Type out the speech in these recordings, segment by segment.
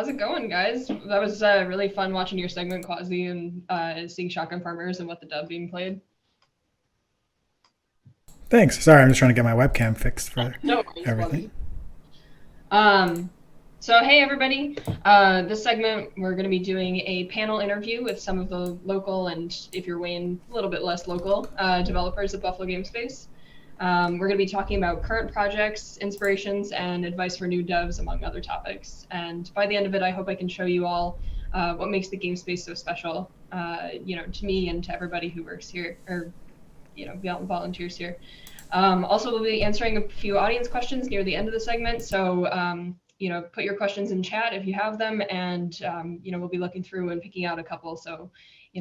How's it going, guys? That was really fun watching your segment, Quasi, and seeing Shotgun Farmers and what the dub being played. Thanks. Sorry, I'm just trying to get my webcam fixed for No worries, everything. So hey everybody, this segment we're going to be doing a panel interview with some of the local and, if you're Wayne, a little bit less local, developers at Buffalo Game Space. We're going to be talking about current projects, inspirations, and advice for new devs, among other topics. And by the end of it, I hope I can show you all what makes the game space so special, to me and to everybody who works here, or, volunteers here. Also, we'll be answering a few audience questions near the end of the segment, so put your questions in chat if you have them, and we'll be looking through and picking out a couple, so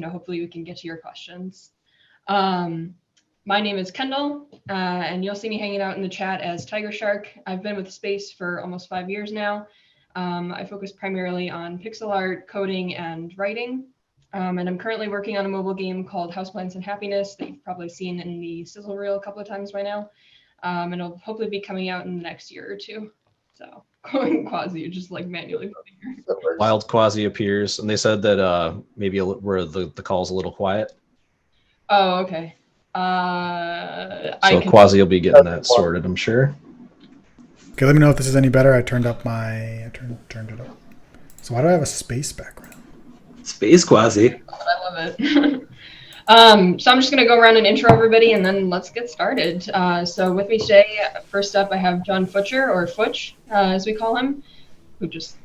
hopefully we can get to your questions. My name is Kendall, and you'll see me hanging out in the chat as Tiger Shark. I've been with Space for almost 5 years now. I focus primarily on pixel art, coding, and writing. And I'm currently working on a mobile game called Houseplants and Happiness that you've probably seen in the sizzle reel a couple of times by now. And it'll hopefully be coming out in the next year or two. So, Quasi, just like manually voting here. Wild Quasi appears, and they said that maybe where the call's a little quiet. Oh, okay. So Quasi will be getting that sorted, I'm sure. Okay, let me know if this is any better. I turned up my turned it up. So why do I have a space background? Space Quasi. I love it. So I'm just going to go around and intro everybody, and then let's get started. So with me today, first up, I have John Futcher, or Futch, as we call him, who just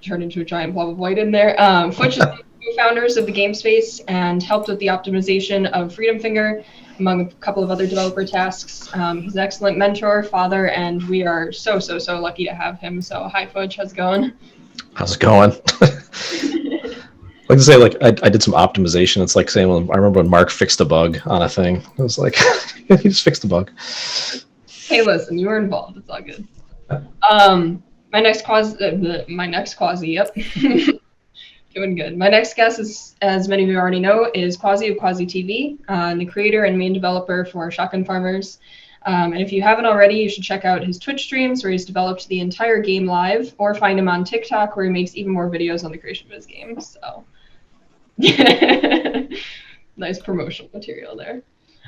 turned into a giant blob of white in there. Futch is one of the co-founders of the game space and helped with the optimization of Freedom Finger, among a couple of other developer tasks. He's an excellent mentor, father, and we are so lucky to have him. So hi, Futch, how's it going? How's it going? Like to say, I did some optimization. It's like saying, I remember when Mark fixed a bug on a thing. I was like, he just fixed a bug. Hey, listen, you were involved. It's all good. My next Quasi, yep. Doing good. My next guest is, as many of you already know, is Quasi of Quasi TV, the creator and main developer for Shotgun Farmers. And if you haven't already, you should check out his Twitch streams where he's developed the entire game live, or find him on TikTok where he makes even more videos on the creation of his game. So, nice promotional material there.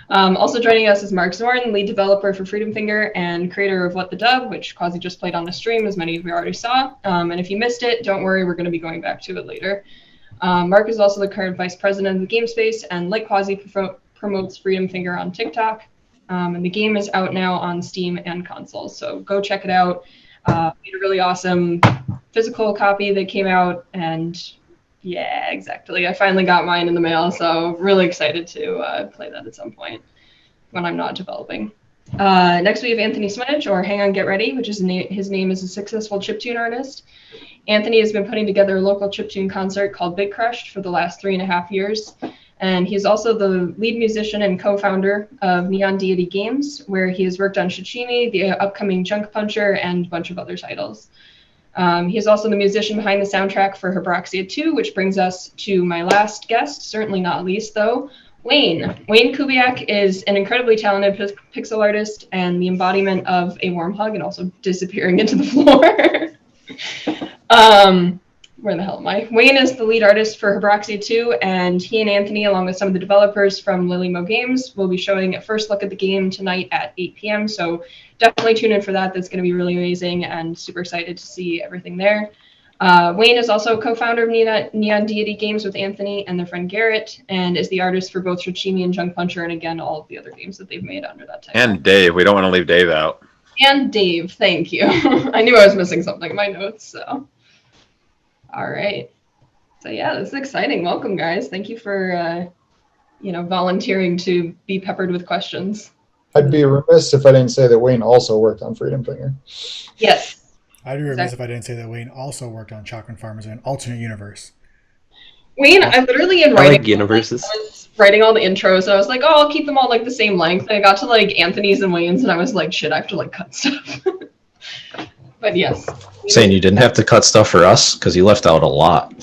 Also joining us is Mark Zorn, lead developer for Freedom Finger and creator of What the Dub, which Quasi just played on the stream, as many of you already saw. And if you missed it, don't worry, we're going to be going back to it later. Mark is also the current vice president of the game space, and like Quasi, promotes Freedom Finger on TikTok. And the game is out now on Steam and consoles, so go check it out. Made a really awesome physical copy that came out, and yeah, exactly. I finally got mine in the mail, so really excited to play that at some point when I'm not developing. Next we have Anthony Swinnich, or Hang On Get Ready, which is his name is a successful chiptune artist. Anthony has been putting together a local chiptune concert called Big Crushed for the last 3.5 years. And he's also the lead musician and co-founder of Neon Deity Games, where he has worked on Shichimi, the upcoming Junk Puncher, and a bunch of other titles. He is also the musician behind the soundtrack for Hybraxia 2, which brings us to my last guest, certainly not least though, Wayne. Wayne Kubiak is an incredibly talented pixel artist and the embodiment of a warm hug and also disappearing into the floor. Where the hell am I? Wayne is the lead artist for Hybraxia 2, and he and Anthony, along with some of the developers from Lily Mo Games, will be showing a first look at the game tonight at 8 p.m. So definitely tune in for that. That's going to be really amazing, and super excited to see everything there. Wayne is also co-founder of Neon Deity Games with Anthony and their friend Garrett, and is the artist for both Shichimi and Junk Puncher, and again, all of the other games that they've made under that title. And Dave. We don't want to leave Dave out. And Dave, thank you. I knew I was missing something in my notes, so. All right. So yeah, this is exciting. Welcome, guys. Thank you for, volunteering to be peppered with questions. I'd be remiss if I didn't say that Wayne also worked on Freedom Finger. Yes. I'd be remiss if I didn't say that Wayne also worked on Shotgun Farmers in an alternate universe. Wayne, I literally I was writing all the intros, and I was like, oh, I'll keep them all like the same length. And I got to like Anthony's and Wayne's, and I was like, shit, I have to like cut stuff. But yes. Saying you didn't have to cut stuff for us because you left out a lot.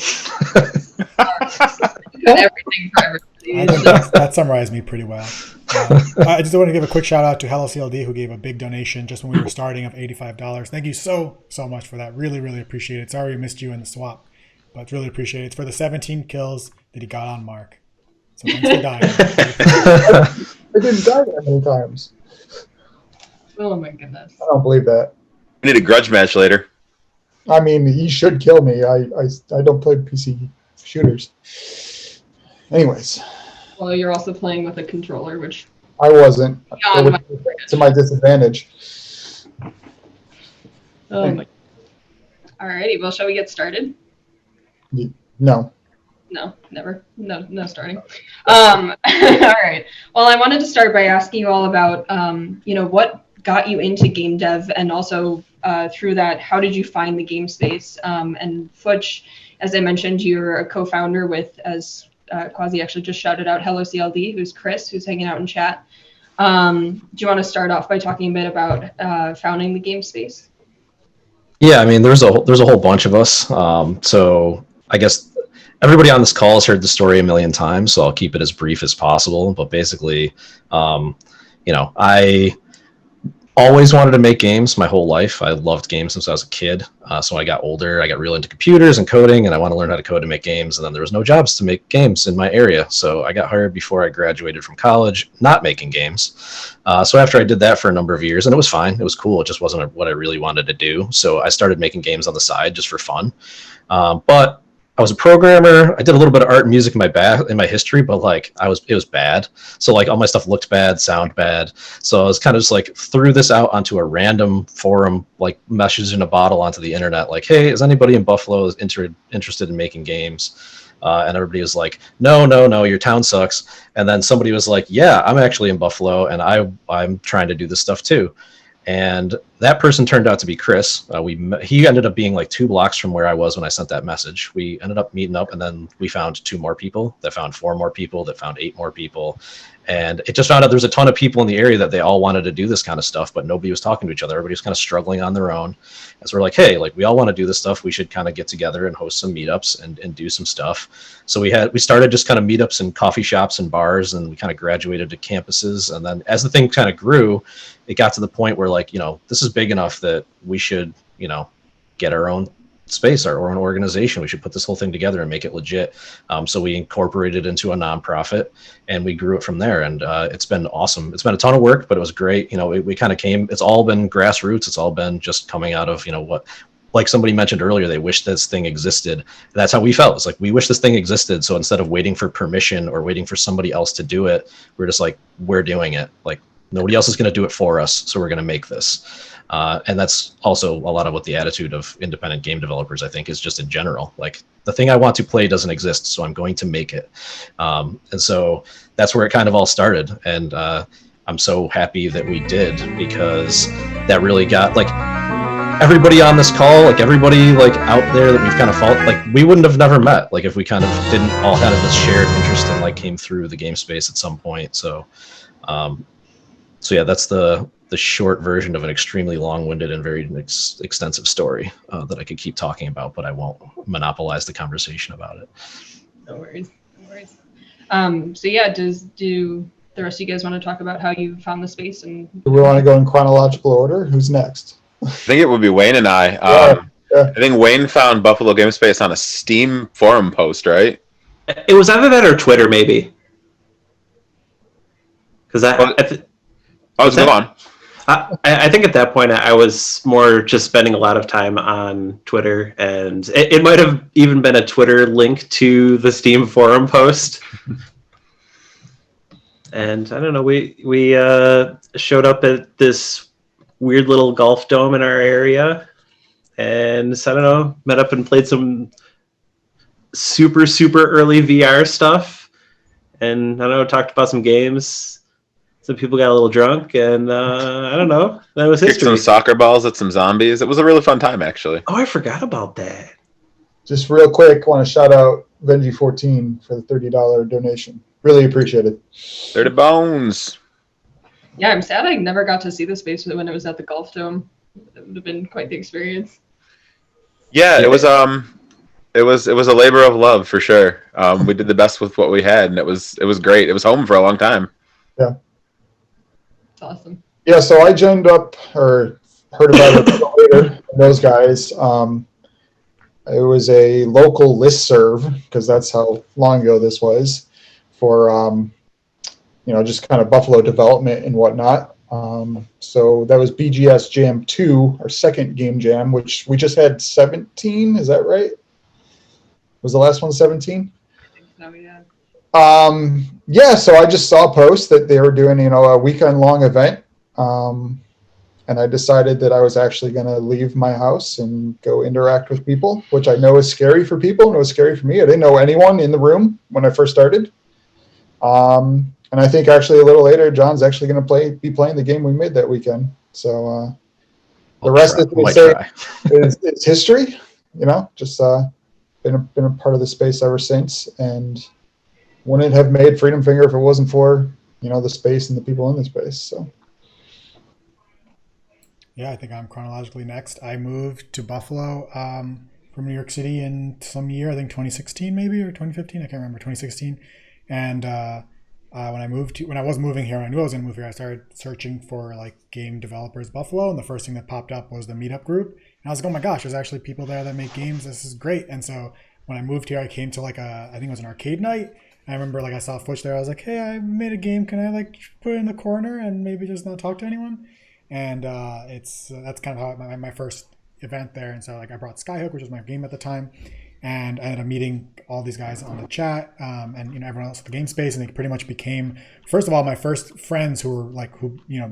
Everything for everybody. I think that summarized me pretty well. I just want to give a quick shout out to Hello CLD, who gave a big donation just when we were starting of $85. Thank you so much for that. Really, really appreciate it. Sorry we missed you in the swap, but really appreciate it. It's for the 17 kills that he got on Mark. So thanks for dying. I didn't die that many times. Oh my goodness. I don't believe that. We need a grudge match later. I mean, he should kill me. I don't play PC shooters. Anyways, Well, you're also playing with a controller, which I wasn't. beyond my To my disadvantage. Oh my. Alrighty, well, shall we get started? No. No, never. No starting. All right. Well, I wanted to start by asking you all about, what got you into game dev, and also through that, how did you find the game space? And Futch, as I mentioned, you're a co-founder with, as Quasi actually just shouted out, Hello CLD, who's Chris, who's hanging out in chat. Do you want to start off by talking a bit about founding the game space? Yeah, I mean, there's a whole bunch of us. So I guess everybody on this call has heard the story a million times, so I'll keep it as brief as possible. But basically, I always wanted to make games my whole life. I loved games since I was a kid. So when I got older, I got real into computers and coding, and I want to learn how to code and make games. And then there was no jobs to make games in my area. So I got hired before I graduated from college, not making games. So after I did that for a number of years, and it was fine, it was cool. It just wasn't what I really wanted to do. So I started making games on the side just for fun. But I was a programmer. I did a little bit of art and music in my history, but it was bad. So all my stuff looked bad, sound bad. So I was kind of just threw this out onto a random forum, message in a bottle onto the internet, hey, is anybody in Buffalo interested in making games? And everybody was like, no, your town sucks. And then somebody was like, yeah, I'm actually in Buffalo, and I'm trying to do this stuff too. And that person turned out to be Chris. He ended up being 2 blocks from where I was when I sent that message. We ended up meeting up, and then we found 2 more people, that found 4 more people, that found 8 more people. And it just found out there's a ton of people in the area that they all wanted to do this kind of stuff, but nobody was talking to each other. Everybody was kind of struggling on their own. And so we're like, hey, we all want to do this stuff. We should kind of get together and host some meetups and do some stuff. So we started just kind of meetups in coffee shops and bars, and we kind of graduated to campuses. And then as the thing kind of grew, it got to the point where this is big enough that we should, get our own space, our own organization. We should put this whole thing together and make it legit. So we incorporated into a nonprofit, and we grew it from there. And it's been awesome. It's been a ton of work, but it was great. We kind of it's all been grassroots. It's all been just coming out of, what, like somebody mentioned earlier, they wish this thing existed. That's how we felt. It's we wish this thing existed. So instead of waiting for permission or waiting for somebody else to do it, we're just we're doing it. Nobody else is going to do it for us. So we're going to make this. And that's also a lot of what the attitude of independent game developers, I think, is just in general. The thing I want to play doesn't exist, so I'm going to make it. And so that's where it kind of all started. And I'm so happy that we did, because that really got everybody on this call, everybody out there that we've kind of felt we wouldn't have never met if we kind of didn't all have this shared interest and came through the game space at some point. So yeah, that's the short version of an extremely long-winded and very extensive story that I could keep talking about, but I won't monopolize the conversation about it. No worries. So yeah, do the rest of you guys want to talk about how you found the space? And Do we want to go in chronological order? Who's next? I think it would be Wayne and I. Yeah. I think Wayne found Buffalo Game Space on a Steam forum post, right? It was either that or Twitter, maybe. Because Go on. I think at that point I was more just spending a lot of time on Twitter, and it might have even been a Twitter link to the Steam forum post. And I don't know, we showed up at this weird little golf dome in our area, and I don't know, met up and played some super early VR stuff, and I don't know, talked about some games. Some people got a little drunk, and I don't know. That was Kicked history. some soccer balls at some zombies. It was a really fun time, actually. Oh, I forgot about that. Just real quick, want to shout out Benji14 for the $30 donation. Really appreciate it. 30 bones. yeah, I'm sad I never got to see the space when it was at the Golf Dome. It would have been quite the experience. Yeah, it was a labor of love for sure. We did the best with what we had, and it was great. It was home for a long time. Yeah. awesome. Yeah, so I joined up or heard about it later. Those guys. It was a local listserv because that's how long ago this was for just kind of Buffalo development and whatnot. So that was BGS Jam 2, our second game jam, which we just had 17. Is that right? Was the last one 17? I think so, yeah. Yeah, so I just saw a post that they were doing, a weekend long event. And I decided that I was actually going to leave my house and go interact with people, which I know is scary for people and it was scary for me. I didn't know anyone in the room when I first started. And I think actually a little later, John's actually going to be playing the game we made that weekend. So the rest of it is history. Just been a part of the space ever since, and wouldn't have made Freedom Finger if it wasn't for the space and the people in the space. So. Yeah, I think I'm chronologically next. I moved to Buffalo from New York City in some year, I think 2016 maybe, or 2015, I can't remember, 2016. And when I was moving here, I knew I was going to move here, I started searching for like game developers Buffalo, and the first thing that popped up was the meetup group. And I was like, oh my gosh, there's actually people there that make games. This is great. And so when I moved here, I came to I think it was an arcade night. I remember I saw Fletch there. I was like, hey, I made a game. Can I put it in the corner and maybe just not talk to anyone? And that's kind of how my first event there. And so I brought Skyhook, which was my game at the time, and I ended up meeting all these guys on the chat and everyone else at the game space, and they pretty much became, first of all, my first friends who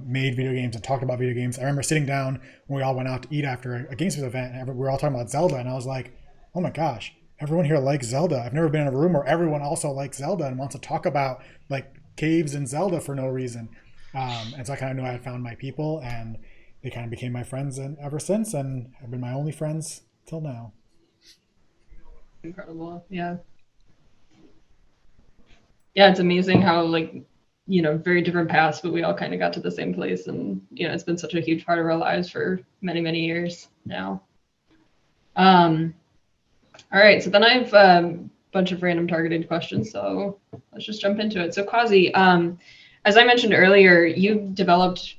made video games and talked about video games. I remember sitting down when we all went out to eat after a game space event, and we were all talking about Zelda, and I was like, oh my gosh, everyone here likes Zelda. I've never been in a room where everyone also likes Zelda and wants to talk about caves and Zelda for no reason. And so I kind of knew I had found my people, and they kind of became my friends ever since, and have been my only friends till now. Incredible. Yeah. Yeah, it's amazing how very different paths, but we all kind of got to the same place, and it's been such a huge part of our lives for many, many years now. All right, so then I have a bunch of random targeted questions, so let's just jump into it. So Quasi, as I mentioned earlier, you've developed,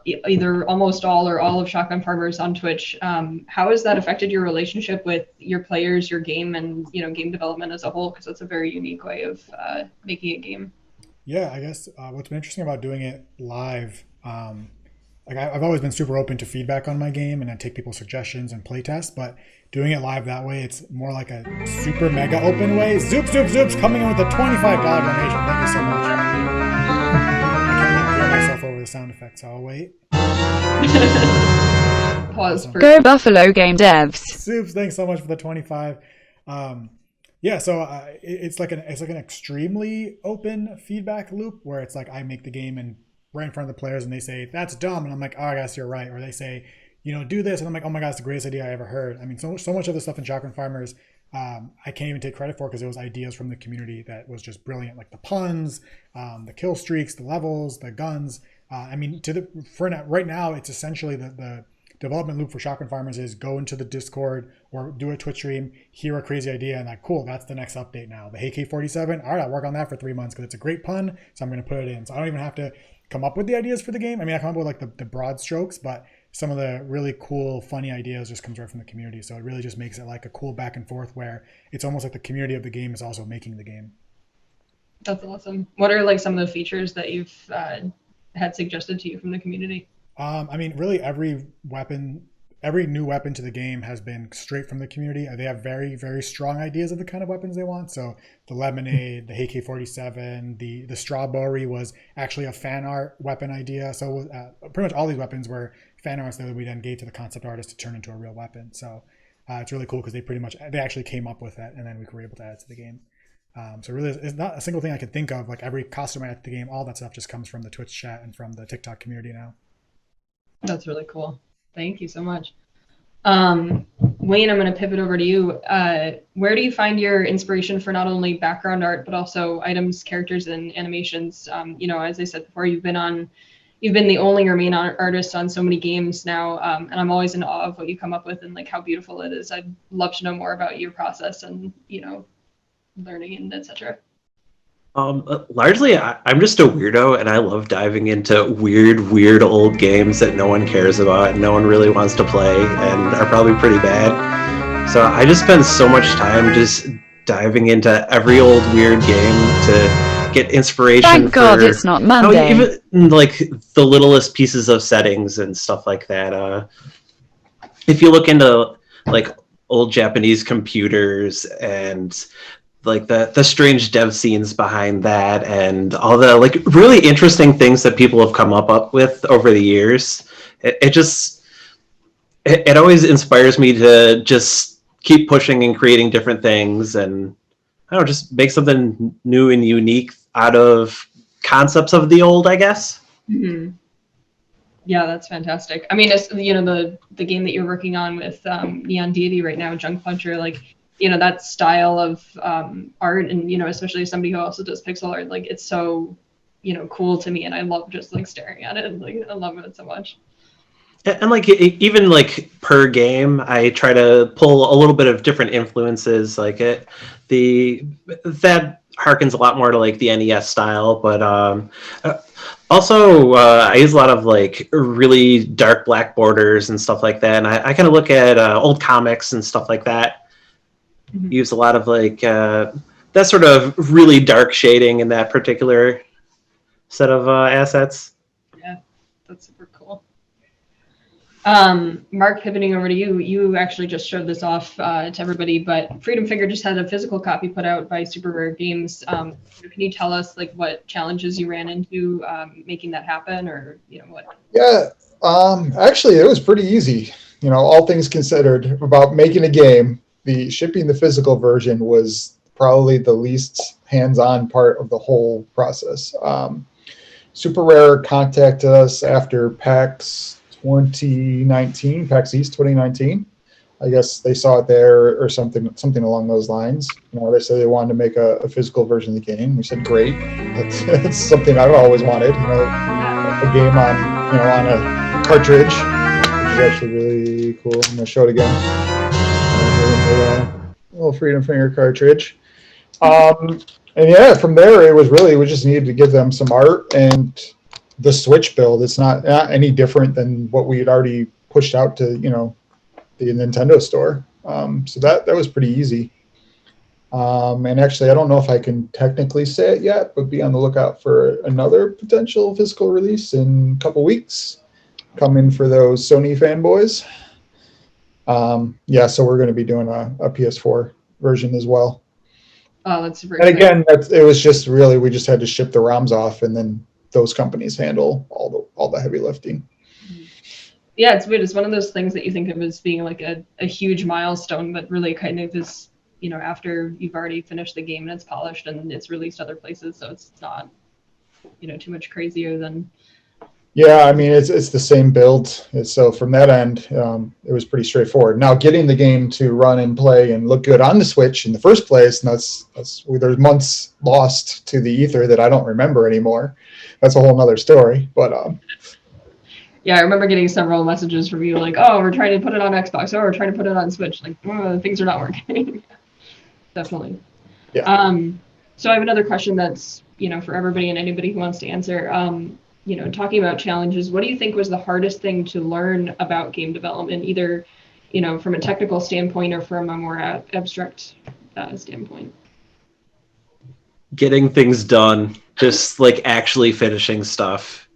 either almost all or all of Shotgun Farmers on Twitch. How has that affected your relationship with your players, your game, and game development as a whole? Because that's a very unique way of making a game. Yeah, I guess what's been interesting about doing it live, I've always been super open to feedback on my game, and I take people's suggestions and play tests, but doing it live that way, it's more like a super mega open way. Zoops coming in with a $25 donation. Thank you so much. Myself over the sound effects, so I'll wait. Pause for Go Buffalo Game Devs. Soups, thanks so much for the 25. Yeah, so it's like an extremely open feedback loop where it's I make the game and right in front of the players, and they say that's dumb, and I'm like, oh, I guess you're right, or they say, do this, and I'm like, oh my god, it's the greatest idea I ever heard. I mean, so much of the stuff in Shotgun Farmers I can't even take credit for, because it was ideas from the community that was just brilliant, like the puns, the kill streaks, the levels, the guns. I mean, right now, it's essentially the development loop for Shotgun Farmers is go into the Discord or do a Twitch stream, hear a crazy idea, and cool, that's the next update now. The AK-47, all right, I'll work on that for 3 months because it's a great pun, so I'm going to put it in. So I don't even have to come up with the ideas for the game. I mean, I come up with the broad strokes, but some of the really cool, funny ideas just comes right from the community. So it really just makes it a cool back and forth where it's almost like the community of the game is also making the game. That's awesome. What are some of the features that you've had suggested to you from the community? I mean, really every new weapon to the game has been straight from the community. They have very, very strong ideas of the kind of weapons they want. So the lemonade, the AK-47, the strawberry was actually a fan art weapon idea. So pretty much all these weapons were fan arts that we then gave to the concept artist to turn into a real weapon. So it's really cool because they actually came up with it, and then we were able to add it to the game. So really, it's not a single thing I could think of. Every costume I add to the game, all that stuff just comes from the Twitch chat and from the TikTok community now. That's really cool. Thank you so much. Wayne, I'm going to pivot over to you. Where do you find your inspiration for not only background art, but also items, characters, and animations? As I said before, you've been the only or main artist on so many games now, and I'm always in awe of what you come up with and how beautiful it is. I'd love to know more about your process and, learning and etc. Largely, I'm just a weirdo, and I love diving into weird old games that no one cares about and no one really wants to play and are probably pretty bad. So I just spend so much time just diving into every old weird game to get inspiration. Thank God for it's not Monday. even like the littlest pieces of settings and stuff like that. If you look into like old Japanese computers and like the strange dev scenes behind that and all the like really interesting things that people have come up with over the years, it always inspires me to just keep pushing and creating different things, and I don't know, just make something new and unique out of concepts of the old, I guess. Mm-hmm. Yeah, that's fantastic. I mean, it's, you know, the game that you're working on with Neon Deity right now, Junk Puncher, like, you know, that style of art, and, you know, especially somebody who also does pixel art, like, it's so, you know, cool to me, and I love just like staring at it. Like, I love it so much. And like even like per game, I try to pull a little bit of different influences. Like that harkens a lot more to like the NES style, but also I use a lot of like really dark black borders and stuff like that. And I kind of look at old comics and stuff like that. Mm-hmm. Use a lot of like that sort of really dark shading in that particular set of assets. Yeah, that's super cool. Mark, pivoting over to you, you actually just showed this off to everybody, but Freedom Finger just had a physical copy put out by Super Rare Games. Can you tell us like what challenges you ran into making that happen, or you know what? Yeah, actually, it was pretty easy. You know, all things considered, about making a game, the shipping the physical version was probably the least hands-on part of the whole process. Super Rare contacted us after PAX 2019, PAX East 2019. I guess they saw it there or something along those lines. You know, they said they wanted to make a physical version of the game. We said, great. That's something I've always wanted. You know, a game on a cartridge, which is actually really cool. I'm gonna show it again. Little Freedom Finger cartridge. And yeah, from there we just needed to give them some art, and the Switch build, it's not any different than what we had already pushed out to, you know, the Nintendo store. So that was pretty easy. And actually, I don't know if I can technically say it yet, but be on the lookout for another potential physical release in a couple weeks. Coming for those Sony fanboys. Yeah, so we're going to be doing a PS4 version as well. Oh, that's super. And again, it was just really, we just had to ship the ROMs off, and then those companies handle all the heavy lifting. Yeah, it's weird. It's one of those things that you think of as being like a huge milestone, but really kind of is, you know, after you've already finished the game and it's polished and it's released other places, so it's not, you know, too much crazier than. Yeah, I mean, it's the same build. So from that end, it was pretty straightforward. Now, getting the game to run and play and look good on the Switch in the first place, and there's months lost to the ether that I don't remember anymore. That's a whole nother story. But yeah, I remember getting several messages from you like, oh, we're trying to put it on Xbox, or we're trying to put it on Switch. Like, things are not working. Definitely. Yeah. So I have another question that's, you know, for everybody and anybody who wants to answer. You know, talking about challenges, what do you think was the hardest thing to learn about game development, either, you know, from a technical standpoint or from a more abstract standpoint? Getting things done, just like actually finishing stuff.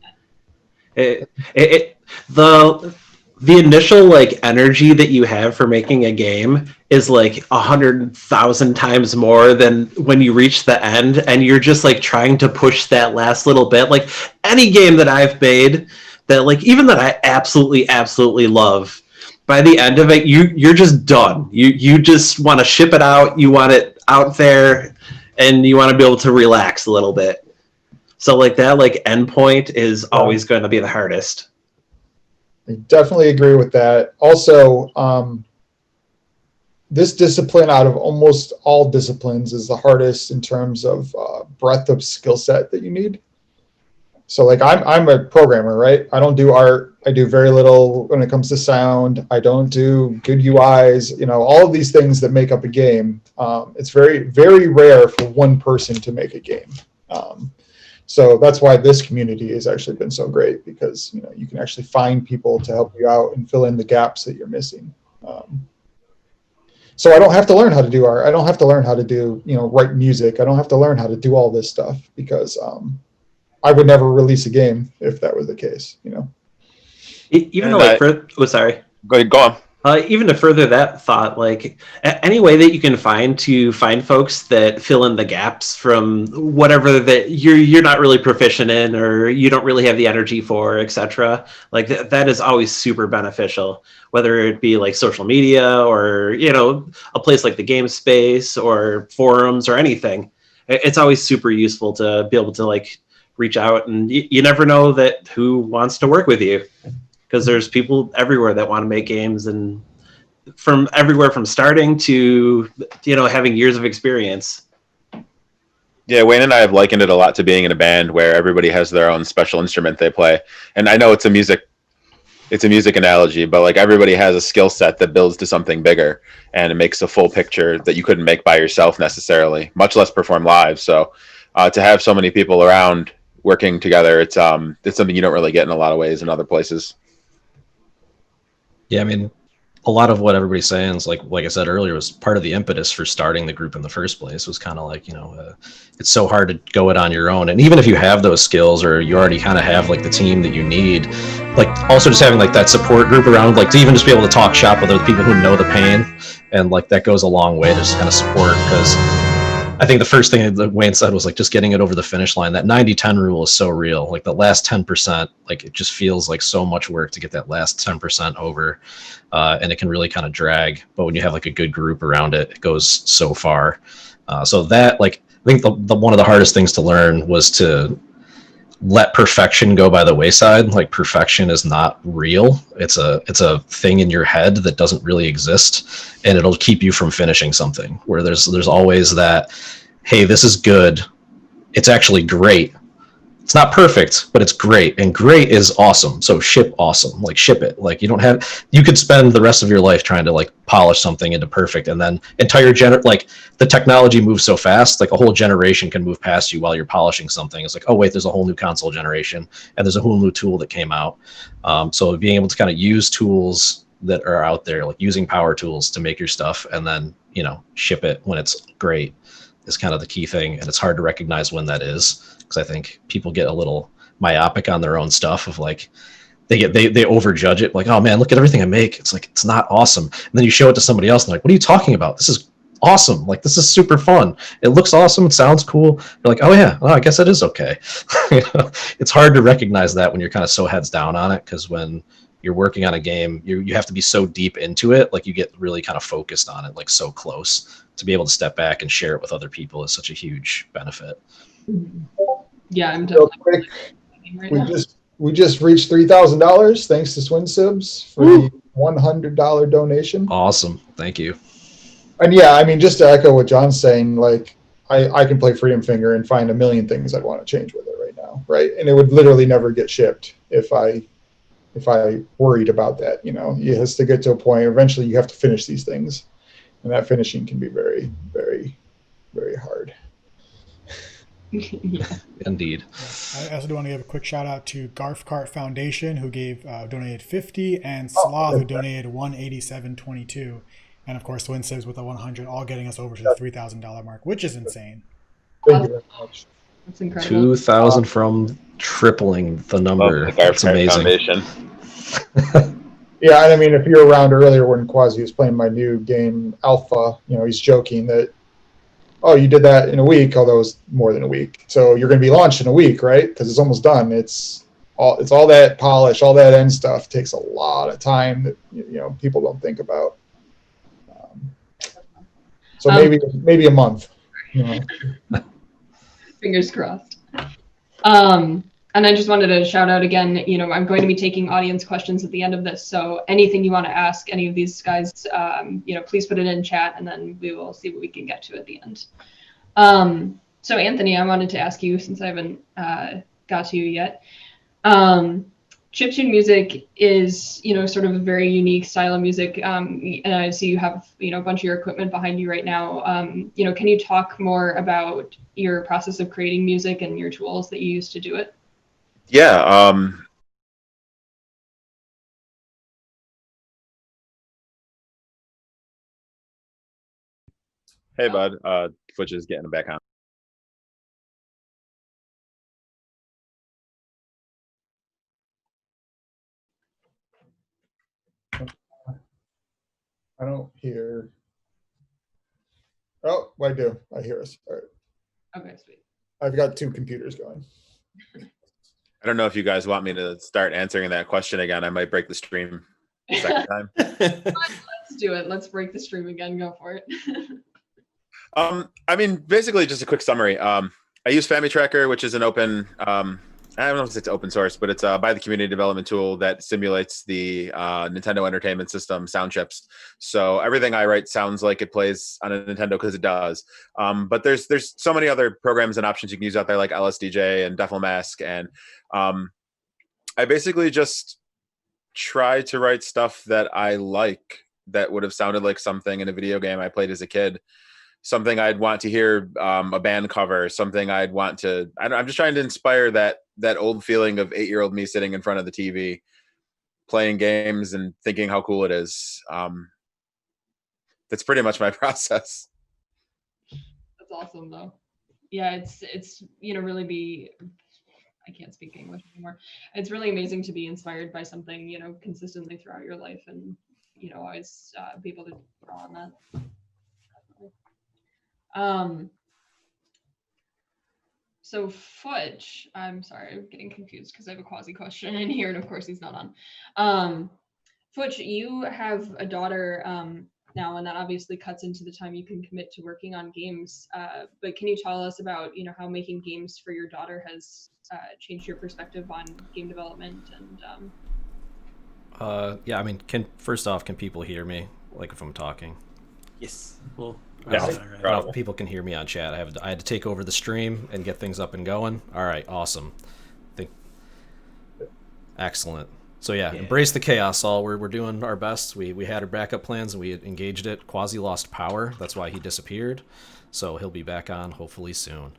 The initial like energy that you have for making a game is like 100,000 times more than when you reach the end, and you're just like trying to push that last little bit. Like any game that I've made, that like even that I absolutely love, by the end of it, you're just done. You just want to ship it out. You want it out there, and you want to be able to relax a little bit. So like that like endpoint is always going to be the hardest. I definitely agree with that. Also, this discipline out of almost all disciplines is the hardest in terms of breadth of skill set that you need. So like I'm a programmer, right? I don't do art. I do very little when it comes to sound. I don't do good UIs, you know, all of these things that make up a game. It's very, very rare for one person to make a game. So that's why this community has actually been so great, because you can actually find people to help you out and fill in the gaps that you're missing. So I don't have to learn how to do art. I don't have to learn how to do write music. I don't have to learn how to do all this stuff, because I would never release a game if that was the case. Even though, sorry. Go on. Even to further that thought, like any way that you can find folks that fill in the gaps from whatever that you're not really proficient in, or you don't really have the energy for, etc. Like that is always super beneficial. Whether it be like social media, or a place like the game space, or forums, or anything, it's always super useful to be able to like reach out, and you never know that who wants to work with you. Because there's people everywhere that want to make games, and from everywhere from starting to having years of experience. Yeah, Wayne and I have likened it a lot to being in a band where everybody has their own special instrument they play. And I know it's a music analogy, but like everybody has a skill set that builds to something bigger, and it makes a full picture that you couldn't make by yourself necessarily, much less perform live. So to have so many people around working together, it's something you don't really get in a lot of ways in other places. Yeah, I mean, a lot of what everybody's saying is like I said earlier, was part of the impetus for starting the group in the first place. Was kind of like, it's so hard to go it on your own. And even if you have those skills, or you already kind of have like the team that you need, like also just having like that support group around, like to even just be able to talk shop with other people who know the pain, and like that goes a long way to just kind of support. Because I think the first thing that Wayne said was like just getting it over the finish line. That 90-10 rule is so real. Like the last 10%, like it just feels like so much work to get that last 10% over, and it can really kind of drag. But when you have like a good group around it, it goes so far. So that, like, I think the one of the hardest things to learn was to let perfection go by the wayside. Like perfection is not real. It's a thing in your head that doesn't really exist, and it'll keep you from finishing something. Where there's always that, hey, this is good. It's actually great. It's not perfect, but it's great, and great is awesome. So ship awesome, like ship it. Like you could spend the rest of your life trying to like polish something into perfect, and then like the technology moves so fast, like a whole generation can move past you while you're polishing something. It's like, oh wait, there's a whole new console generation, and there's a whole new tool that came out. So being able to kind of use tools that are out there, like using power tools to make your stuff, and then ship it when it's great, is kind of the key thing. And it's hard to recognize when that is, because I think people get a little myopic on their own stuff of like they overjudge it, like, oh man, look at everything I make, it's like, it's not awesome. And then you show it to somebody else and they're like, what are you talking about? This is awesome. Like, this is super fun. It looks awesome. It sounds cool. They're like, oh yeah, well, I guess it is okay. It's hard to recognize that when you're kind of so heads down on it, because when you're working on a game, you have to be so deep into it, like you get really kind of focused on it, like so close. To be able to step back and share it with other people is such a huge benefit. Yeah, I'm definitely right now. We just reached $3,000 thanks to Swin Subs for the $100 donation. Awesome, thank you. And yeah, I mean, just to echo what John's saying, like I can play Freedom Finger and find a million things I'd want to change with it right now, right? And it would literally never get shipped if I worried about that. It has to get to a point. Eventually, you have to finish these things, and that finishing can be very, very, very hard. Yeah. Indeed. I also do want to give a quick shout out to Garf Cart Foundation, who donated 50, and Sloth, who donated 187.22, and of course Twin Sibs with a 100, all getting us over to the $3,000 mark, which is insane. Thank you very much. That's incredible. 2,000 from tripling the number. That's amazing. Yeah, and I mean, if you were around earlier when Quasi was playing my new game Alpha, he's joking that, oh, you did that in a week, although it was more than a week. So you're going to be launched in a week, right? Because it's almost done. It's all that polish, all that end stuff takes a lot of time that people don't think about. So maybe a month. Fingers crossed. And I just wanted to shout out again, I'm going to be taking audience questions at the end of this. So anything you want to ask any of these guys, please put it in chat, and then we will see what we can get to at the end. So Anthony, I wanted to ask you, since I haven't got to you yet. chiptune music is, sort of a very unique style of music. And I see you have, a bunch of your equipment behind you right now. Can you talk more about your process of creating music and your tools that you use to do it? Yeah. Hey, bud. Twitch is getting back on. I don't hear. Oh, I do. I hear us. All right. Okay, sweet. I've got two computers going. I don't know if you guys want me to start answering that question again. I might break the stream a second time. Let's do it. Let's break the stream again. Go for it. I mean, basically just a quick summary. I use FamiTracker, which is an open, I don't know if it's open source, but it's by the community development tool that simulates the Nintendo Entertainment System sound chips. So everything I write sounds like it plays on a Nintendo because it does. But there's so many other programs and options you can use out there, like LSDJ and Defl Mask, and I basically just try to write stuff that I like that would have sounded like something in a video game I played as a kid. Something I'd want to hear a band cover, something I'd want to. I'm just trying to inspire that old feeling of 8-year-old me sitting in front of the TV, playing games and thinking how cool it is. That's pretty much my process. That's awesome, though. Yeah, it's really I can't speak English anymore. It's really amazing to be inspired by something, consistently throughout your life, and always be able to draw on that. So Futch, I'm sorry, I'm getting confused because I have a quasi question in here, and of course he's not on. Futch, you have a daughter now, and that obviously cuts into the time you can commit to working on games. But can you tell us about, how making games for your daughter has changed your perspective on game development? And yeah, I mean, first off, can people hear me? Like if I'm talking? Yes. Well, Yeah. I don't know if people can hear me on chat. I had to take over the stream and get things up and going. All right, awesome. Excellent. So yeah, embrace the chaos. All we're doing our best. We had our backup plans and we engaged it. Quasi lost power. That's why he disappeared. So he'll be back on hopefully soon.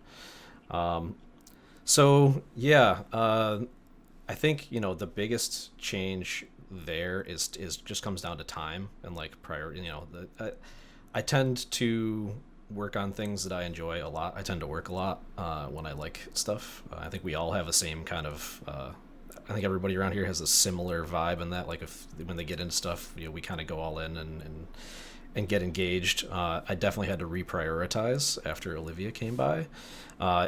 So yeah, I think the biggest change there is just comes down to time and like priority. I tend to work on things that I enjoy a lot. I tend to work a lot when I like stuff. I think we all have the same kind of. I think everybody around here has a similar vibe in that. Like when they get into stuff, we kind of go all in and get engaged. I definitely had to reprioritize after Olivia came by.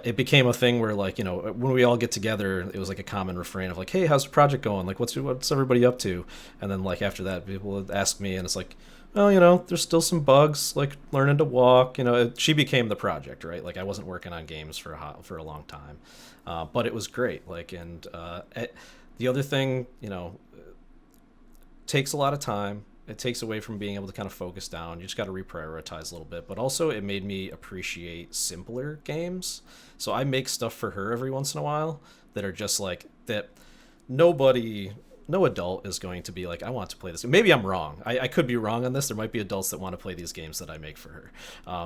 It became a thing where when we all get together, it was like a common refrain of like, "Hey, how's the project going? Like, what's everybody up to?" And then after that, people would ask me, and it's like, well, there's still some bugs, like learning to walk. She became the project, right? Like I wasn't working on games for a long time, but it was great. The other thing, takes a lot of time. It takes away from being able to kind of focus down. You just got to reprioritize a little bit. But also, it made me appreciate simpler games. So I make stuff for her every once in a while that are just like that. No adult is going to be like, I want to play this. Maybe I'm wrong. I could be wrong on this. There might be adults that want to play these games that I make for her.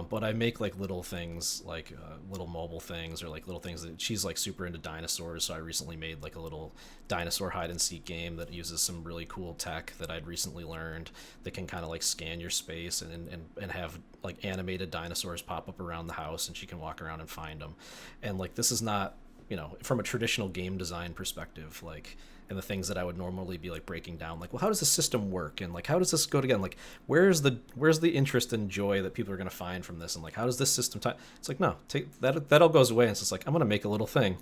But I make like little things, like little mobile things, or like little things that she's like super into dinosaurs. So I recently made like a little dinosaur hide and seek game that uses some really cool tech that I'd recently learned that can kind of like scan your space and have like animated dinosaurs pop up around the house, and she can walk around and find them. And like this is not, from a traditional game design perspective, like. And the things that I would normally be like breaking down, like, well, how does the system work, and like, how does this go together? Like, where's the interest and joy that people are gonna find from this, and like, how does this system tie? It's like, no, take that all goes away, and it's just like, I'm gonna make a little thing,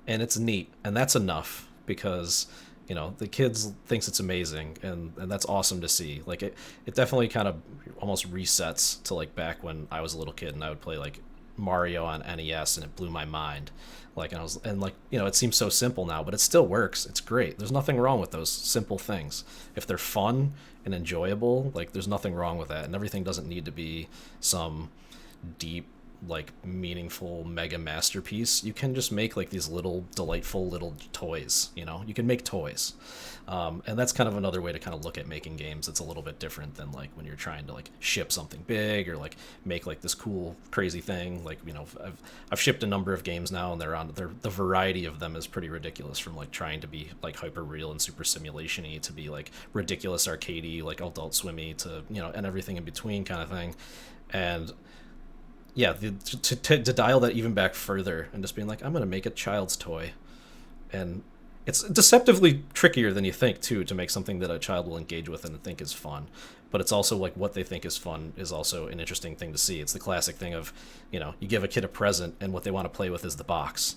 and it's neat, and that's enough because the kids thinks it's amazing, and that's awesome to see. Like it definitely kind of almost resets to like back when I was a little kid and I would play like Mario on NES, and it blew my mind. It seems so simple now, but it still works. It's great. There's nothing wrong with those simple things. If they're fun and enjoyable, like there's nothing wrong with that. And everything doesn't need to be some deep, like meaningful mega masterpiece, you can just make like these little delightful little toys. You can make toys, and that's kind of another way to kind of look at making games. It's a little bit different than like when you're trying to like ship something big or like make like this cool crazy thing. Like I've shipped a number of games now, and the variety of them is pretty ridiculous, from like trying to be like hyper real and super simulation-y to be like ridiculous arcadey, like Adult Swimmy, to and everything in between kind of thing. And yeah, to dial that even back further and just being like, I'm gonna make a child's toy, and it's deceptively trickier than you think too, to make something that a child will engage with and think is fun. But it's also like what they think is fun is also an interesting thing to see. It's the classic thing of, you give a kid a present and what they want to play with is the box.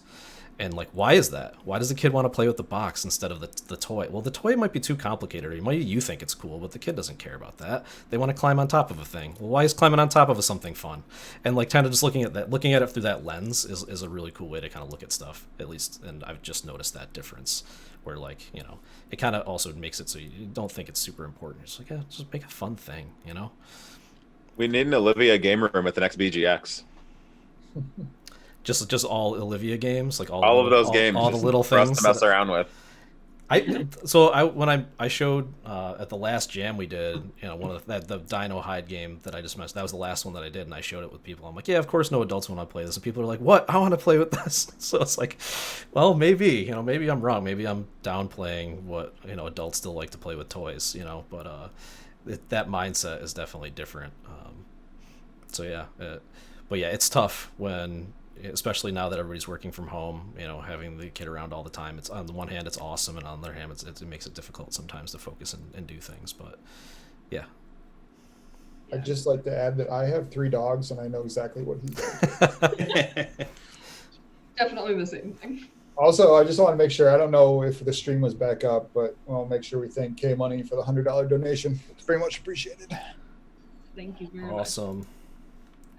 And like, why is that? Why does the kid want to play with the box instead of the toy? Well, the toy might be too complicated, or maybe you think it's cool, but the kid doesn't care about that. They want to climb on top of a thing. Well, why is climbing on top of something fun? And like, kind of just looking at it through that lens is a really cool way to kind of look at stuff, at least. And I've just noticed that difference, where like, it kind of also makes it so you don't think it's super important. It's like, yeah, just make a fun thing, We need an Olivia game room at the next BGX. Just all Olivia games, like all of those games, all the little for us things to mess around with. When I showed at the last jam we did, one of the Dino Hide game that I just mentioned, that was the last one that I did, and I showed it with people. I'm like, yeah, of course no adults want to play this, and people are like, what? I want to play with this. So it's like, well, maybe maybe I'm wrong, maybe I'm downplaying what adults still like to play with toys, but that mindset is definitely different. So yeah, but yeah, it's tough when, especially now that everybody's working from home, having the kid around all the time. It's, on the one hand, it's awesome, and on the other hand, it makes it difficult sometimes to focus and do things. But yeah. I'd just like to add that I have 3 dogs, and I know exactly what he's doing. Definitely the same thing. Also, I just want to make sure, I don't know if the stream was back up, but I'll make sure we thank K Money for the $100 donation. It's very much appreciated. Thank you very much. Awesome.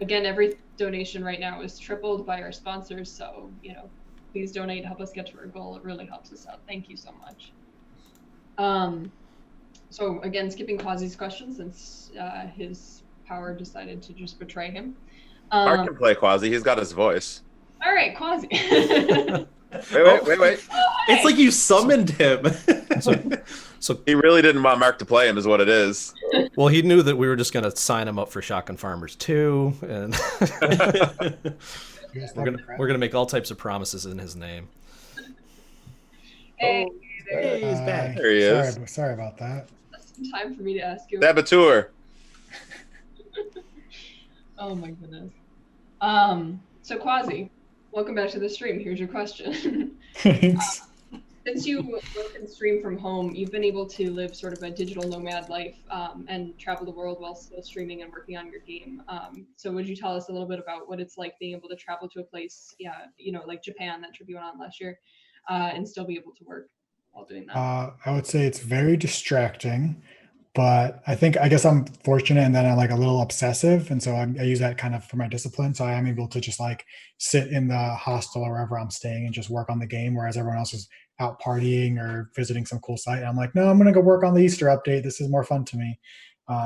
Again, every donation right now is tripled by our sponsors, so please donate, help us get to our goal. It really helps us out. Thank you so much. So again, skipping Quasi's questions, since his power decided to just betray him. Mark can play Quasi. He's got his voice. All right, Quasi. Wait. It's like you summoned him. So he really didn't want Mark to play him, is what it is. Well, he knew that we were just going to sign him up for Shotgun Farmers 2, and we're gonna make all types of promises in his name. Hey, Hey, he's back. There he is. Sorry about that. that's some time for me to ask you. Saboteur. Oh my goodness. So Quasi, welcome back to the stream. Here's your question. Thanks. Since you work and stream from home, you've been able to live sort of a digital nomad life and travel the world while still streaming and working on your game. So would you tell us a little bit about what it's like being able to travel to a place, like Japan, that trip you went on last year, and still be able to work while doing that? I would say it's very distracting, but I guess I'm fortunate in that I'm like a little obsessive. And so I use that kind of for my discipline. So I am able to just like sit in the hostel or wherever I'm staying and just work on the game, whereas everyone else is out partying or visiting some cool site. And I'm like, no, I'm going to go work on the Easter update. This is more fun to me,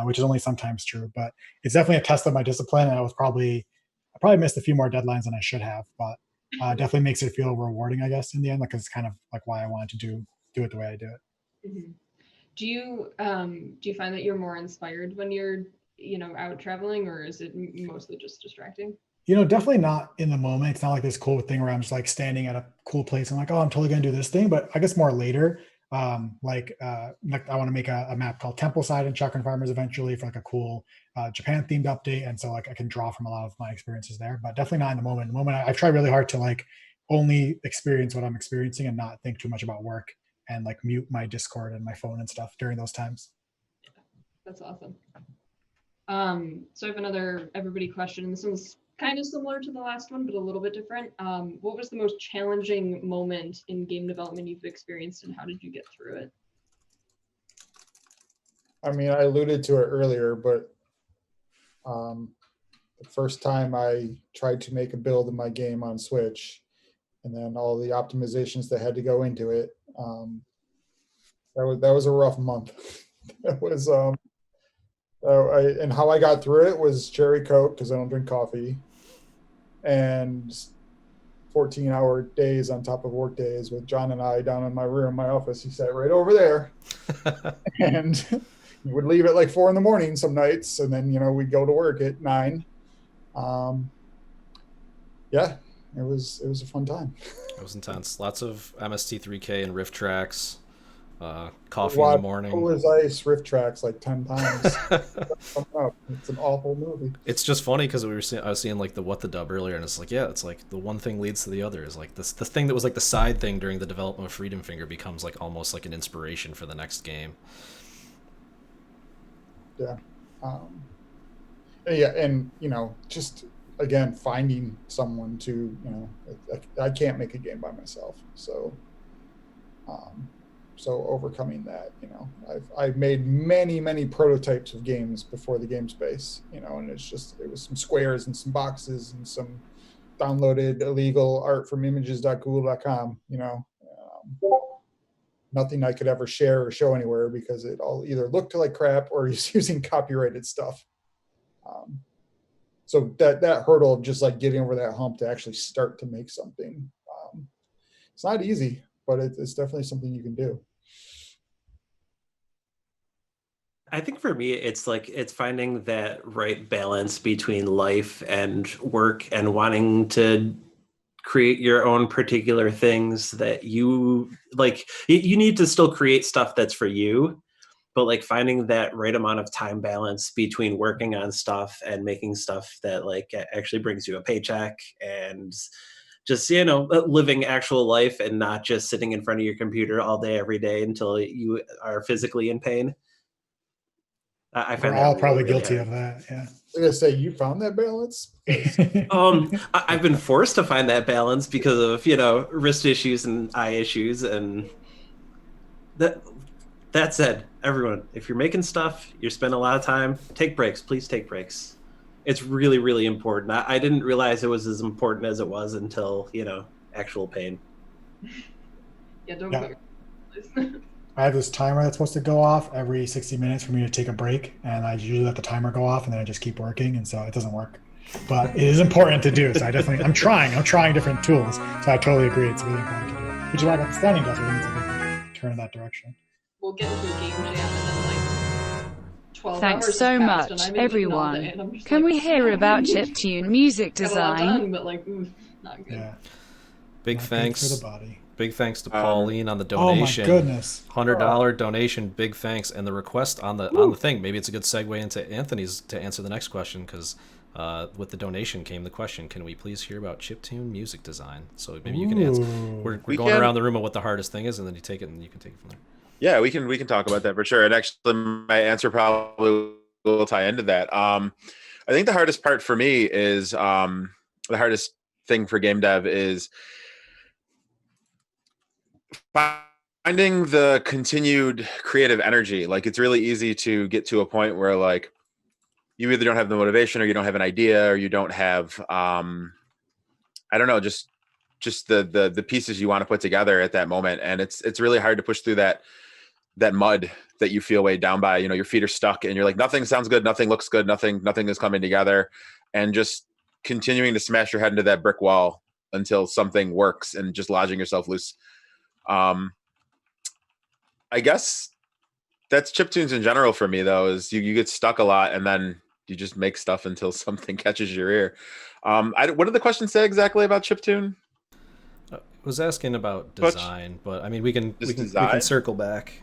which is only sometimes true, but it's definitely a test of my discipline. And I probably missed a few more deadlines than I should have, but definitely makes it feel rewarding, I guess, in the end, because it's kind of like why I wanted to do it the way I do it. Mm-hmm. Do you find that you're more inspired when you're, out traveling, or is it mostly just distracting? Definitely not in the moment. It's not like this cool thing where I'm just like standing at a cool place and like, oh, I'm totally going to do this thing. But I guess more later, like I want to make a map called Templeside and Shotgun Farmers eventually for like a cool Japan themed update. And so like I can draw from a lot of my experiences there, but definitely not in the moment. In the moment, I've tried really hard to like only experience what I'm experiencing and not think too much about work and like mute my Discord and my phone and stuff during those times. That's awesome. So I have another everybody question, and this one's kind of similar to the last one, but a little bit different. What was the most challenging moment in game development you've experienced, and how did you get through it? I mean, I alluded to it earlier, but the first time I tried to make a build in my game on Switch, and then all the optimizations that had to go into it, that was a rough month. That was and how I got through it was cherry Coke, because I don't drink coffee, and 14-hour days on top of work days with John and I down in my room, my office. He sat right over there, and he would leave at like 4 a.m. some nights, and then we'd go to work at 9. Yeah, it was a fun time. It was intense. Lots of MST3K and riff tracks. Coffee in the morning. Coolers Ice riff tracks like 10 times. It's an awful movie. It's just funny because I was seeing like the What the Dub earlier, and it's like, yeah, it's like the one thing leads to the other. Is like this, the thing that was like the side thing during the development of Freedom Finger becomes like almost like an inspiration for the next game. Yeah. Yeah, and just again finding someone to I can't make a game by myself, so overcoming that, I've made many prototypes of games before the game space, and it was some squares and some boxes and some downloaded illegal art from images.google.com, nothing I could ever share or show anywhere because it all either looked like crap or is using copyrighted stuff. So that hurdle of just like getting over that hump to actually start to make something, it's not easy, but it's definitely something you can do. I think for me, it's finding that right balance between life and work and wanting to create your own particular things that you like. You need to still create stuff that's for you, but like finding that right amount of time balance between working on stuff and making stuff that like actually brings you a paycheck and just, living actual life and not just sitting in front of your computer all day, every day until you are physically in pain. I find we're all really, probably really guilty hard. of that. Yeah. I'm gonna say you found that balance. I've been forced to find that balance because of wrist issues and eye issues, and that said, everyone, if you're making stuff, you're spending a lot of time, take breaks. Please take breaks. It's really, really important. I didn't realize it was as important as it was until actual pain. Yeah, don't Yeah. go. I have this timer that's supposed to go off every 60 minutes for me to take a break, and I usually let the timer go off, and then I just keep working, and so it doesn't work. But it is important to do. So I'm trying different tools. So I totally agree. It's really important to do. Which is why I got the standing desk. I think it's a big turn in that direction. We'll get into a game jam and then like 12 Thanks hours so has passed, much, and I've been eating all day, everyone. and I'm just Can like, we hear about chiptune music got a lot design? done, but like, not good. Yeah. Big Not good thanks. for the body. Big thanks to Pauline on the donation. Oh my goodness. $100 donation. Big thanks, and the request on the thing. Maybe it's a good segue into Anthony's to answer the next question, because with the donation came the question: can we please hear about chiptune music design? So maybe you can answer. We're going around the room of what the hardest thing is, and then you take it and you can take it from there. Yeah, we can talk about that for sure. And actually, my answer probably will tie into that. I think the hardest part for me is the hardest thing for game dev is finding the continued creative energy. Like, it's really easy to get to a point where like you either don't have the motivation, or you don't have an idea, or you don't have I don't know, just the pieces you want to put together at that moment. And it's really hard to push through that mud that you feel weighed down by. Your feet are stuck and you're like, nothing sounds good, nothing looks good, nothing is coming together, and just continuing to smash your head into that brick wall until something works, and just lodging yourself loose. I guess that's chiptunes in general for me, though, is you get stuck a lot, and then you just make stuff until something catches your ear. What did the question say exactly about chiptune? I was asking about design, but I mean, we can circle back.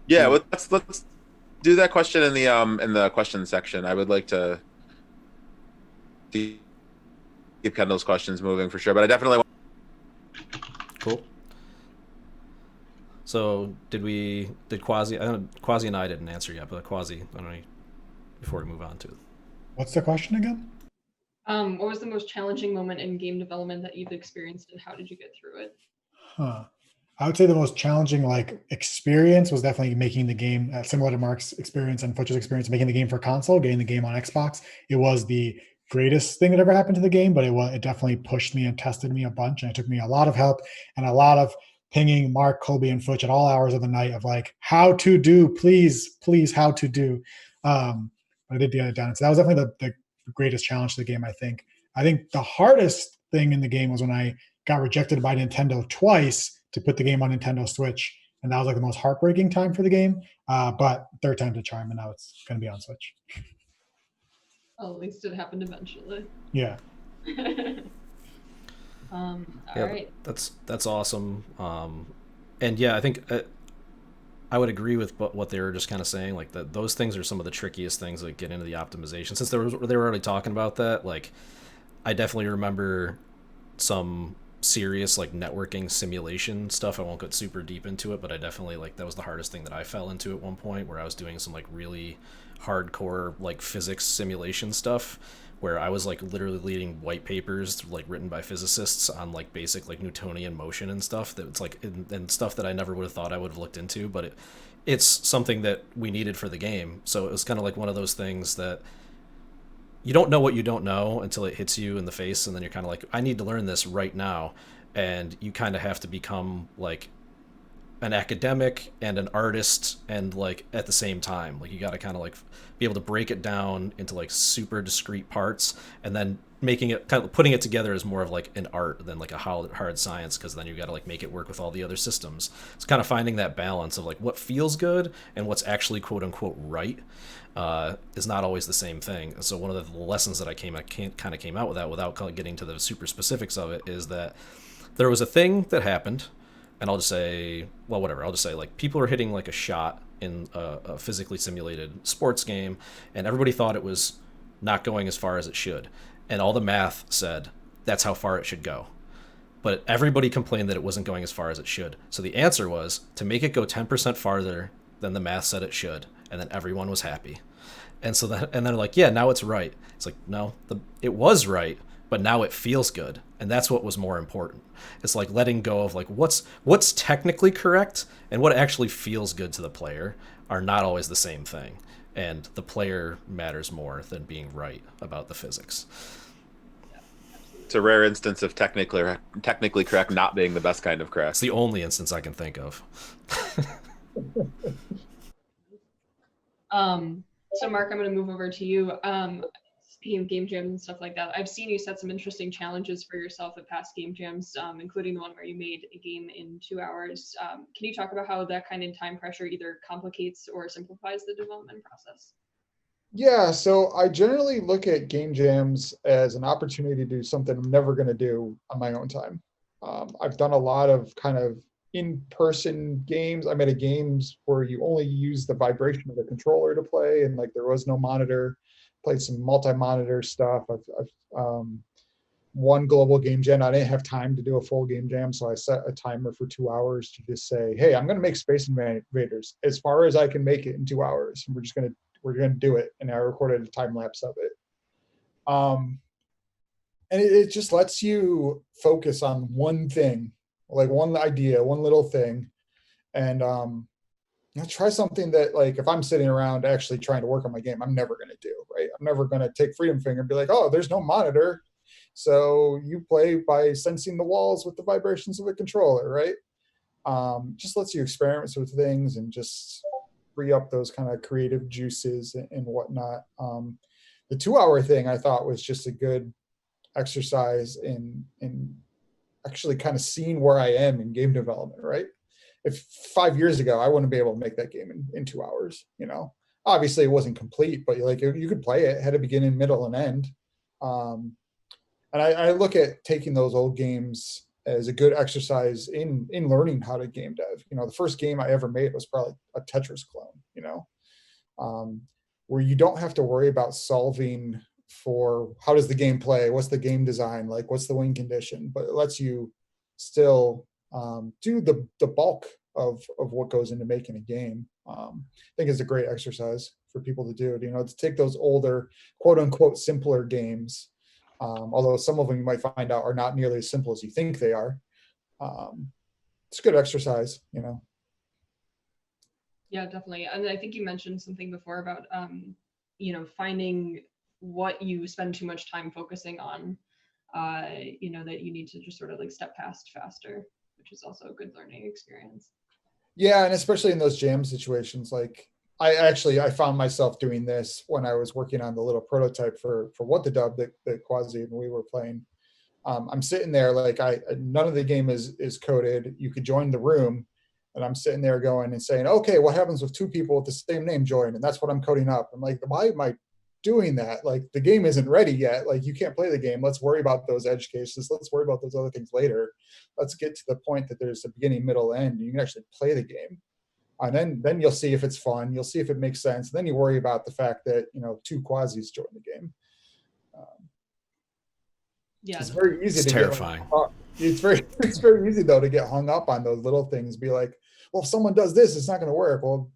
Yeah, well, let's do that question in the question section. I would like to keep Kendall's questions moving for sure, but I definitely want. Cool. So did Quasi? Quasi and I didn't answer yet, but Quasi, I don't know, before we move on to. What's the question again? What was the most challenging moment in game development that you've experienced, and how did you get through it? I would say the most challenging experience was definitely making the game, similar to Mark's experience and Futch's experience, making the game for console, getting the game on Xbox. It was the greatest thing that ever happened to the game, but it definitely pushed me and tested me a bunch, and it took me a lot of help and a lot of pinging Mark, Colby, and Futch at all hours of the night of like, how to do, please, how to do. But I did get it done. So that was definitely the greatest challenge to the game, I think. I think the hardest thing in the game was when I got rejected by Nintendo twice to put the game on Nintendo Switch, and that was like the most heartbreaking time for the game. But third time's a charm, and now it's going to be on Switch. Well, at least it happened eventually. Yeah. All Yeah, right. that's awesome. And yeah, I think I would agree with what they were just kind of saying. Like that, those things are some of the trickiest things that get into the optimization. Since they were already talking about that, like I definitely remember some serious like networking simulation stuff. I won't get super deep into it, but I definitely like that was the hardest thing that I fell into at one point, where I was doing some like really hardcore like physics simulation stuff, where I was like literally leading white papers like written by physicists on like basic like Newtonian motion and stuff that's like and stuff that I never would have thought I would have looked into, but it's something that we needed for the game. So it was kind of like one of those things that you don't know what you don't know until it hits you in the face, and then you're kind of like, I need to learn this right now. And you kind of have to become like an academic and an artist, and like at the same time, like you got to kind of like be able to break it down into like super discrete parts, and then making it kind of putting it together as more of like an art than like a hard science, because then you got to like make it work with all the other systems. It's kind of finding that balance of like what feels good and what's actually quote unquote right. Is not always the same thing. So one of the lessons that I kind of came out with that, without getting to the super specifics of it, is that there was a thing that happened, and I'll just say, well, whatever. I'll just say like people are hitting like a shot in a physically simulated sports game, and everybody thought it was not going as far as it should, and all the math said that's how far it should go. But everybody complained that it wasn't going as far as it should. So the answer was to make it go 10% farther than the math said it should, and then everyone was happy. And so that, and they're like, yeah, now it's right. It's like, no, it was right, but now it feels good, and that's what was more important. It's like letting go of like what's technically correct and what actually feels good to the player are not always the same thing, and the player matters more than being right about the physics. It's a rare instance of technically correct not being the best kind of correct. It's the only instance I can think of. So Mark, I'm going to move over to you. Speaking of game jams and stuff like that, I've seen you set some interesting challenges for yourself at past game jams, including the one where you made a game in 2 hours. Can you talk about how that kind of time pressure either complicates or simplifies the development process? Yeah, so I generally look at game jams as an opportunity to do something I'm never going to do on my own time. I've done a lot of kind of in-person games. I made a games where you only use the vibration of the controller to play, and like there was no monitor. Played some multi-monitor stuff. I've one global game jam. I didn't have time to do a full game jam, so I set a timer for 2 hours to just say, "Hey, I'm going to make Space Invaders as far as I can make it in 2 hours, and we're gonna do it." And I recorded a time lapse of it. And it just lets you focus on one thing, like one idea, one little thing, and try something that, like, if I'm sitting around actually trying to work on my game, I'm never going to do, right? I'm never going to take Freedom Finger and be like, oh, there's no monitor, so you play by sensing the walls with the vibrations of a controller, right? Just lets you experiment with things and just free up those kind of creative juices and whatnot. The 2 hour thing I thought was just a good exercise in actually kind of seeing where I am in game development, right? If 5 years ago, I wouldn't be able to make that game in 2 hours, obviously it wasn't complete, but like you could play it, had a beginning, middle, and end. And I look at taking those old games as a good exercise in learning how to game dev. The first game I ever made was probably a Tetris clone, where you don't have to worry about solving for how does the game play, what's the game design, like what's the win condition, but it lets you still do the bulk of what goes into making a game. I think it's a great exercise for people to do, to take those older, quote unquote, simpler games, although some of them you might find out are not nearly as simple as you think they are. It's a good exercise. Yeah, definitely. And I think you mentioned something before about, finding what you spend too much time focusing on, that you need to just sort of like step past faster, which is also a good learning experience. Yeah, and especially in those jam situations, like I found myself doing this when I was working on the little prototype for What the Dub that Quasi and we were playing. I'm sitting there like none of the game is coded. You could join the room, and I'm sitting there going and saying, okay, what happens if two people with the same name join? And that's what I'm coding up. I'm like, why am I doing that? Like the game isn't ready yet. Like you can't play the game. Let's worry about those edge cases. Let's worry about those other things later. Let's get to the point that there's a beginning, middle, end. You can actually play the game. And then you'll see if it's fun. You'll see if it makes sense. Then you worry about the fact that, two quasis join the game. Yeah, It's very easy It's to terrifying. it's very easy though to get hung up on those little things. Be like, well, if someone does this, it's not going to work. Well,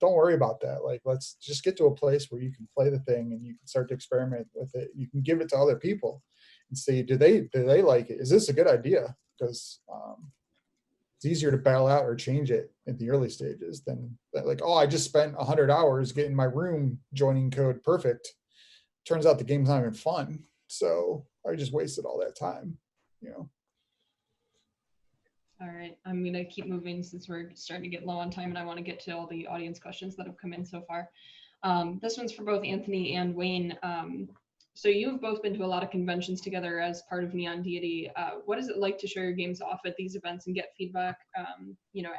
don't worry about that. Like, let's just get to a place where you can play the thing and you can start to experiment with it. You can give it to other people and see, do they like it? Is this a good idea? Because it's easier to bail out or change it in the early stages than like, oh, I just spent 100 hours getting my room joining code perfect. Turns out the game's not even fun. So I just wasted all that time, All right, I'm going to keep moving since we're starting to get low on time, and I want to get to all the audience questions that have come in so far. This one's for both Anthony and Wayne. So you've both been to a lot of conventions together as part of Neon Deity. What is it like to show your games off at these events and get feedback,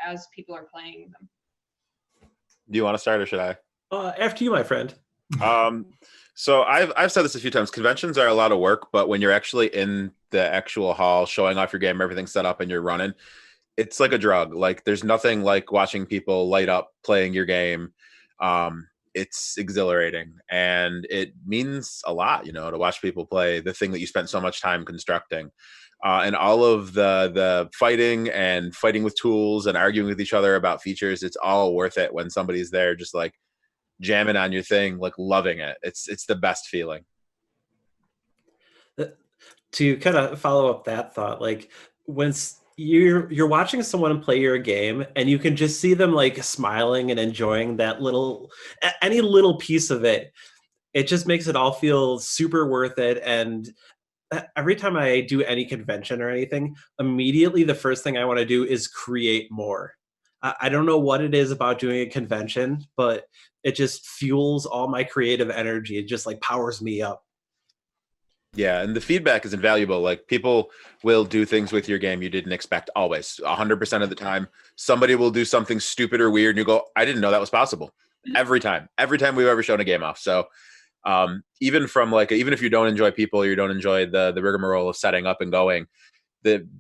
as people are playing them? Do you want to start or should I? After you, my friend. So I've said this a few times. Conventions are a lot of work, but when you're actually in the actual hall, showing off your game, everything's set up, and you're running, it's like a drug. Like there's nothing like watching people light up playing your game. It's exhilarating, and it means a lot, to watch people play the thing that you spent so much time constructing. And all of the fighting with tools and arguing with each other about features, it's all worth it when somebody's there just like jamming on your thing, like loving it. It's the best feeling. To kind of follow up that thought, like when you're watching someone play your game and you can just see them like smiling and enjoying that any little piece of it, it just makes it all feel super worth it. And every time I do any convention or anything, immediately the first thing I want to do is create more. I don't know what it is about doing a convention, but it just fuels all my creative energy. It just like powers me up. Yeah, and the feedback is invaluable. Like people will do things with your game you didn't expect always. 100% of the time, somebody will do something stupid or weird and you go, I didn't know that was possible. Every time we've ever shown a game off. So even if you don't enjoy people, you don't enjoy the rigmarole of setting up and going,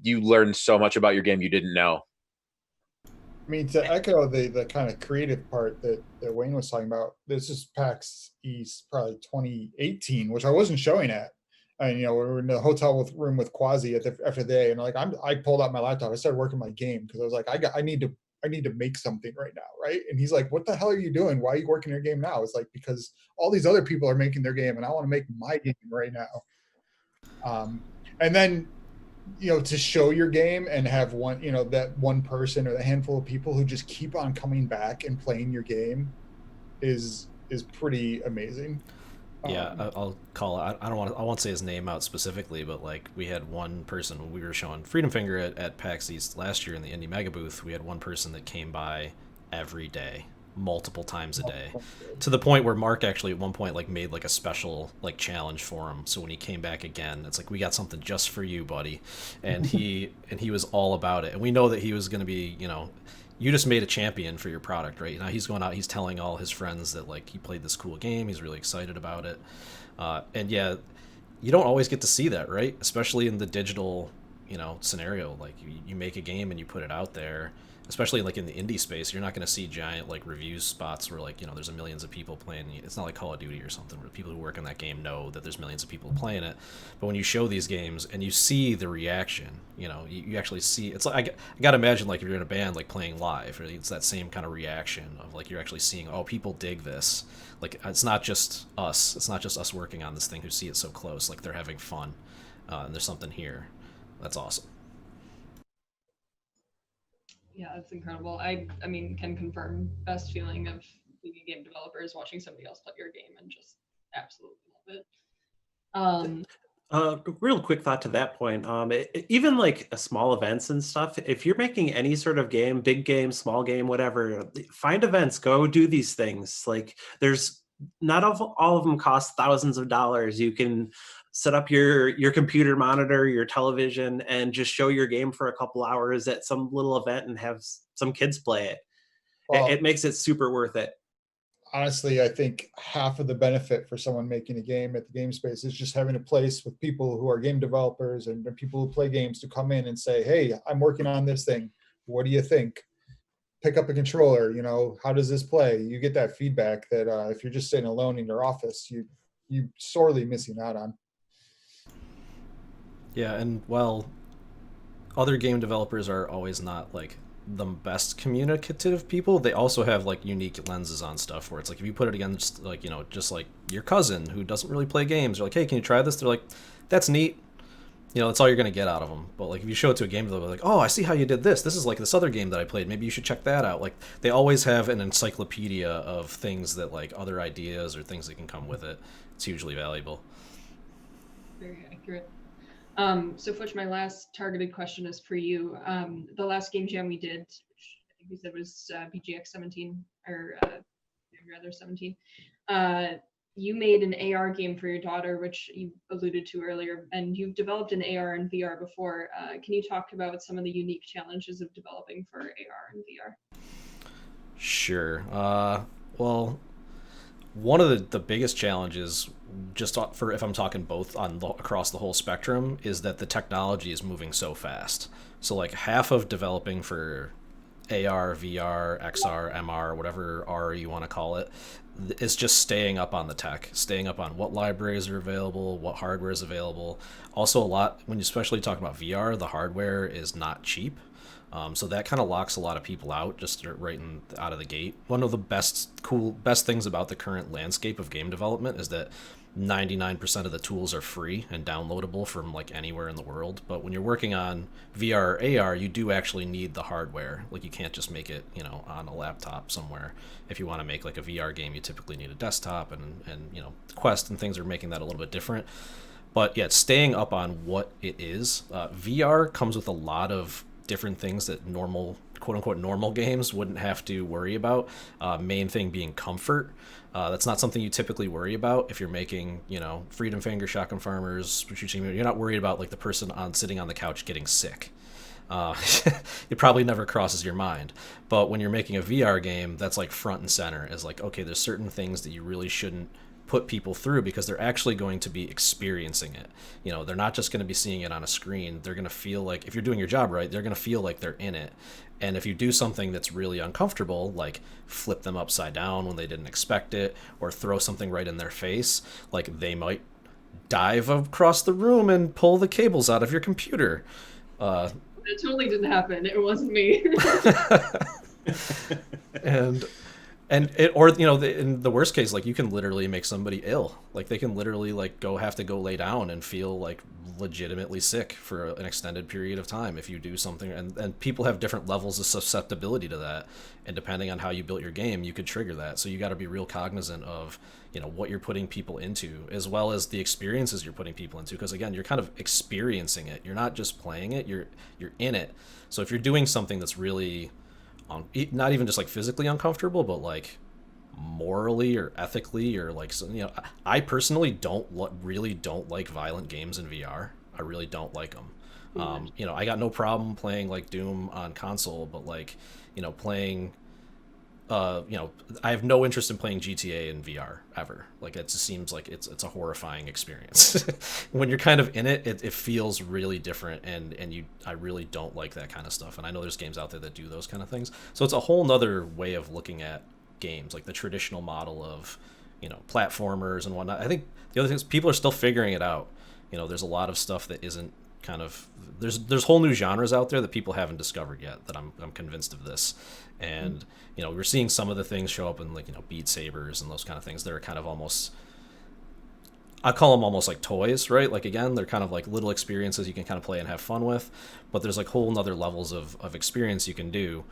you learn so much about your game you didn't know. I mean, to echo the kind of creative part that Wayne was talking about, this is PAX East probably 2018, which I wasn't showing at. And we were in the hotel room with Quasi after the day, and I pulled out my laptop. I started working my game because I was like, I need to make something right now, right? And he's like, what the hell are you doing? Why are you working your game now? It's like, because all these other people are making their game, and I want to make my game right now. And then to show your game and have one, that one person or the handful of people who just keep on coming back and playing your game is pretty amazing. Yeah, I'll call it. I won't say his name out specifically, but like we had one person when we were showing Freedom Finger at PAX East last year in the Indie Mega booth. We had one person that came by every day, multiple times a day, to the point where Mark actually at one point like made like a special like challenge for him. So when he came back again, it's like, we got something just for you, buddy, and he was all about it. And we know that he was going to be, you just made a champion for your product, right? Now he's going out, he's telling all his friends that like he played this cool game, he's really excited about it. And yeah, you don't always get to see that, right? Especially in the digital, scenario. Like you make a game and you put it out there, especially like in the indie space, you're not going to see giant like review spots where like, there's millions of people playing. It's not like Call of Duty or something where people who work on that game know that there's millions of people playing it. But when you show these games and you see the reaction, you actually see, it's like, I gotta imagine like if you're in a band like playing live, it's that same kind of reaction of like you're actually seeing, oh, people dig this. Like it's not just us working on this thing who see it so close, like they're having fun, and there's something here. That's awesome. Yeah, that's incredible. I mean, can confirm best feeling of being a game developer is watching somebody else play your game and just absolutely love it. Real quick thought to that point. Even like small events and stuff, if you're making any sort of game, big game, small game, whatever, find events, go do these things. Like there's not all of them cost thousands of dollars. You can set up your computer monitor, your television, and just show your game for a couple hours at some little event and have some kids play it. Well, It makes it super worth it. honestly, I think half of the benefit for someone making a game at the game space is just having a place with people who are game developers and people who play games to come in and say, hey, I'm working on this thing. What do you think? Pick up a controller, how does this play? You get that feedback that if you're just sitting alone in your office, you sorely missing out on. Yeah, and while other game developers are always not like the best communicative people, they also have like unique lenses on stuff where it's like if you put it against like, just like your cousin who doesn't really play games, you're like, hey, can you try this? They're like, that's neat. That's all you're going to get out of them. But like if you show it to a game developer, like, oh, I see how you did this. This is like this other game that I played. Maybe you should check that out. Like they always have an encyclopedia of things that like other ideas or things that can come with it. It's hugely valuable. Very accurate. So Futch, my last targeted question is for you. The last game jam we did, which I think we said was BGX 17, or rather 17. You made an AR game for your daughter, which you alluded to earlier, and you've developed an AR and VR before. Can you talk about some of the unique challenges of developing for AR and VR? Sure. Well, one of the biggest challenges, just for if I'm talking both across the whole spectrum, is that the technology is moving so fast. So like half of developing for AR, VR, XR, MR, whatever R you want to call it, is just staying up on the tech, staying up on what libraries are available, what hardware is available. Also, a lot when you especially talk about VR, the hardware is not cheap. So that kind of locks a lot of people out just out of the gate. One of the best things about the current landscape of game development is that 99% of the tools are free and downloadable from like anywhere in the world. But when you're working on VR or AR, you do actually need the hardware. Like you can't just make it, on a laptop somewhere. If you want to make like a VR game, you typically need a desktop, and Quest and things are making that a little bit different. But yeah, staying up on what it is. VR comes with a lot of different things that normal, quote unquote, normal games wouldn't have to worry about. Main thing being comfort. That's not something you typically worry about if you're making, Freedom Finger, Shotgun Farmers. You're not worried about like the person sitting on the couch getting sick. It probably never crosses your mind. But when you're making a VR game, that's like front and center. Is like, okay, there's certain things that you really shouldn't put people through because they're actually going to be experiencing it. They're not just going to be seeing it on a screen. They're going to feel like, if you're doing your job right, they're going to feel like they're in it. And if you do something that's really uncomfortable, like flip them upside down when they didn't expect it, or throw something right in their face, like they might dive across the room and pull the cables out of your computer. It totally didn't happen. It wasn't me. And in the worst case, like you can literally make somebody ill. Like they can literally like have to go lay down and feel like legitimately sick for an extended period of time if you do something. And people have different levels of susceptibility to that. And depending on how you built your game, you could trigger that. So you got to be real cognizant of, what you're putting people into, as well as the experiences you're putting people into. Because again, you're kind of experiencing it. You're not just playing it. You're in it. So if you're doing something that's really not even just like physically uncomfortable, but like morally or ethically, or like, I personally really don't like violent games in VR. I really don't like them. I got no problem playing like Doom on console, but like, playing, I have no interest in playing GTA in VR ever. Like it just seems like it's a horrifying experience. When you're kind of in it, it feels really different, and I really don't like that kind of stuff. And I know there's games out there that do those kind of things. So it's a whole nother way of looking at games, like the traditional model of, platformers and whatnot. I think the other thing is people are still figuring it out. There's a lot of stuff that isn't kind of, there's whole new genres out there that people haven't discovered yet, that I'm convinced of this. And we're seeing some of the things show up in like Beat Sabers and those kind of things. They're kind of almost, I call them almost like toys, right? Like again, they're kind of like little experiences you can kind of play and have fun with, but there's like whole nother levels of experience you can do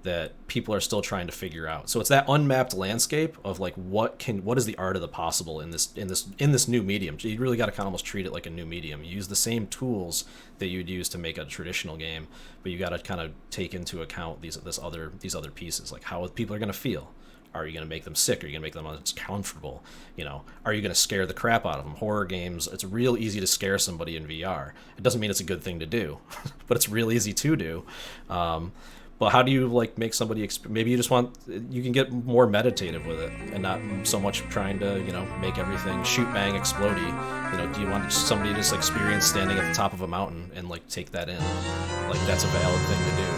that people are still trying to figure out. So it's that unmapped landscape of like what is the art of the possible in this new medium. You really got to kind of almost treat it like a new medium. You use the same tools that you'd use to make a traditional game, but you got to kind of take into account these other pieces, like how people are going to feel. Are you going to make them sick? Are you going to make them uncomfortable? You know, are you going to scare the crap out of them? Horror games, it's real easy to scare somebody in VR. It doesn't mean it's a good thing to do, but it's real easy to do. But how do you like make somebody maybe you can get more meditative with it and not so much trying to, you know, make everything shoot bang explodey. You know, do you want somebody to just experience standing at the top of a mountain and like take that in? Like that's a valid thing to do.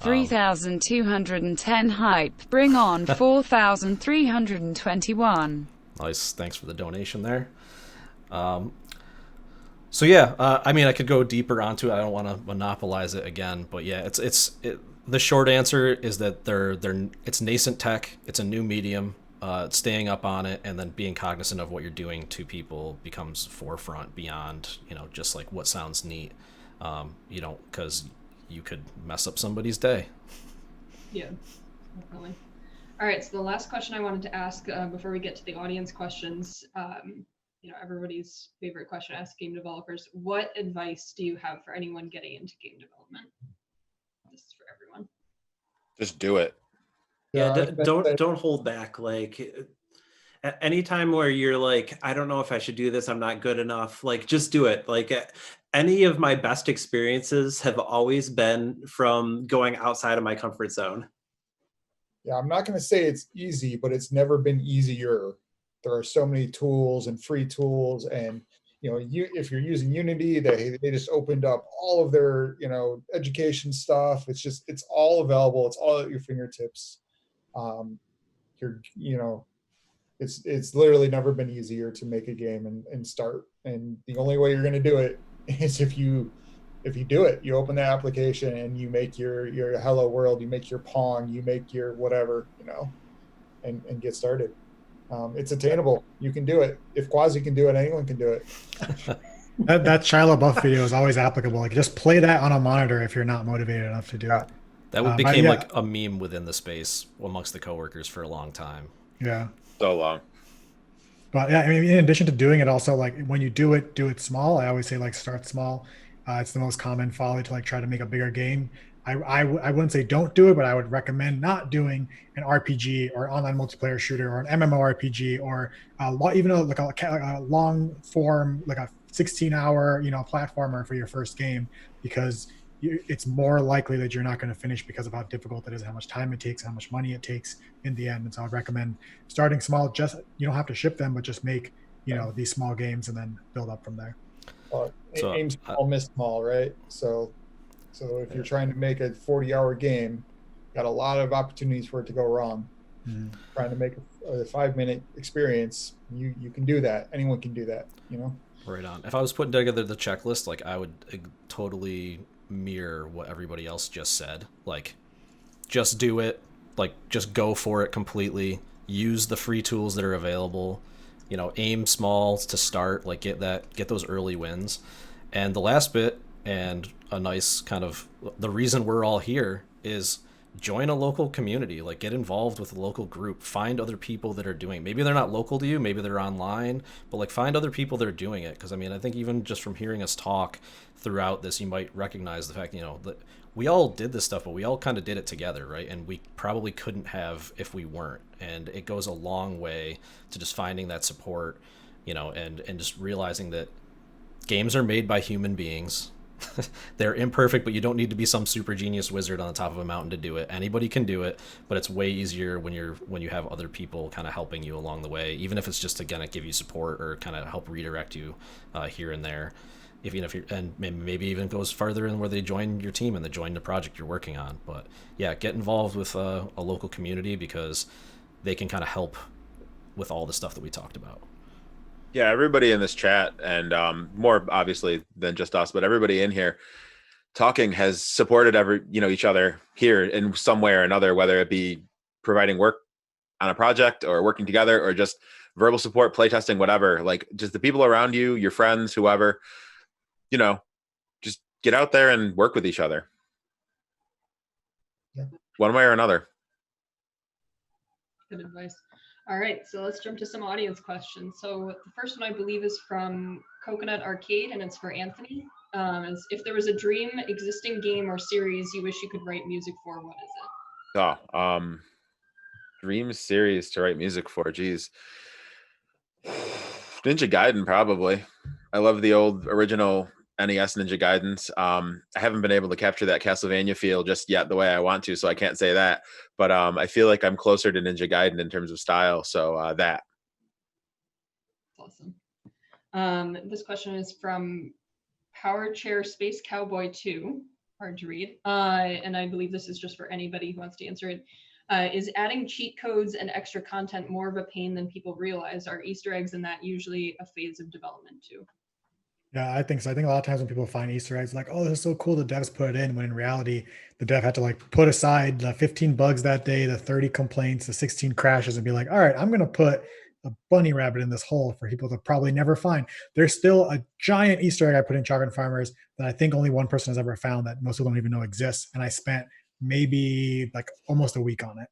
3,210 hype. Bring on 4,321. Nice. Thanks for the donation there. So yeah, I mean, I could go deeper onto it. I don't want to monopolize it again, but yeah, the short answer is that it's nascent tech. It's a new medium. Staying up on it and then being cognizant of what you're doing to people becomes forefront beyond, you know, just like what sounds neat. You know, because you could mess up somebody's day. Yeah, definitely. All right, so the last question I wanted to ask before we get to the audience questions, you know, everybody's favorite question to ask game developers: what advice do you have for anyone getting into game development? This is for everyone. Just do it. Yeah, don't hold back. Like any time where you're like, I don't know if I should do this, I'm not good enough, like just do it. Like any of my best experiences have always been from going outside of my comfort zone. Yeah, I'm not going to say it's easy, but it's never been easier. There are so many tools and free tools, and you know, if you're using Unity, they just opened up all of their, you know, education stuff. It's all available. It's all at your fingertips. You know, it's literally never been easier to make a game and start. And the only way you're going to do it is if you do it. You open the application and you make your Hello World, you make your Pong, you make your whatever, you know, and get started. It's attainable. You can do it. If Quasi can do it, anyone can do it. That Shia LaBeouf video is always applicable. Like, just play that on a monitor if you're not motivated enough to do it. That became like a meme within the space amongst the coworkers for a long time. Yeah. So long. But yeah, I mean, in addition to doing it, also like when you do it small. I always say like start small. It's the most common folly to like try to make a bigger game. I wouldn't say don't do it, but I would recommend not doing an RPG or online multiplayer shooter or an MMORPG or even a long form, like a 16-hour, you know, platformer for your first game, because it's more likely that you're not going to finish because of how difficult it is, how much time it takes, how much money it takes in the end. And so I'd recommend starting small. Just, you don't have to ship them, but just make, you know, these small games and then build up from there. Aim small, miss small, right? So if you're trying to make a 40-hour game, got a lot of opportunities for it to go wrong. Mm-hmm. Trying to make a 5-minute experience, you can do that. Anyone can do that, you know? Right on. If I was putting together the checklist, like I would totally mirror what everybody else just said. Like, just do it. Like, just go for it completely. Use the free tools that are available. You know, aim small to start. Like, get those early wins. And the last bit, and a nice kind of the reason we're all here, is join a local community. Like, get involved with a local group. Find other people that are doing it. Maybe they're not local to you, maybe they're online, but like find other people that are doing it. Because I mean, I think even just from hearing us talk throughout this, you might recognize the fact, you know, that we all did this stuff, but we all kind of did it together, right? And we probably couldn't have if we weren't. And it goes a long way to just finding that support, you know, and just realizing that games are made by human beings. They're imperfect, but you don't need to be some super genius wizard on the top of a mountain to do it. Anybody can do it, but it's way easier when you have other people kind of helping you along the way, even if it's just to kind of give you support or kind of help redirect you here and there. If you're, and maybe even goes farther in where they join your team and they join the project you're working on. But yeah, get involved with a local community, because they can kind of help with all the stuff that we talked about. Yeah, everybody in this chat, and more obviously than just us, but everybody in here talking has supported each other here in some way or another, whether it be providing work on a project or working together or just verbal support, playtesting, whatever. Like, just the people around you, your friends, whoever, you know, just get out there and work with each other. one way or another. Good advice. All right, so let's jump to some audience questions. So the first one I believe is from Coconut Arcade, and it's for Anthony. If there was a dream existing game or series you wish you could write music for, what is it? Oh, dream series to write music for. Geez, Ninja Gaiden probably. I love the old original NES Ninja Gaidens. I haven't been able to capture that Castlevania feel just yet the way I want to, so I can't say that. But I feel like I'm closer to Ninja Gaiden in terms of style, so that. Awesome. This question is from Power Chair Space Cowboy 2. Hard to read. And I believe this is just for anybody who wants to answer it. Is adding cheat codes and extra content more of a pain than people realize? Are Easter eggs in that usually a phase of development too? Yeah, I think so. I think a lot of times when people find Easter eggs, like, oh, this is so cool, the devs put it in, when in reality, the dev had to like put aside the 15 bugs that day, the 30 complaints, the 16 crashes, and be like, all right, I'm going to put a bunny rabbit in this hole for people to probably never find. There's still a giant Easter egg I put in Chocolate Farmers that I think only one person has ever found that most people don't even know exists. And I spent maybe like almost a week on it.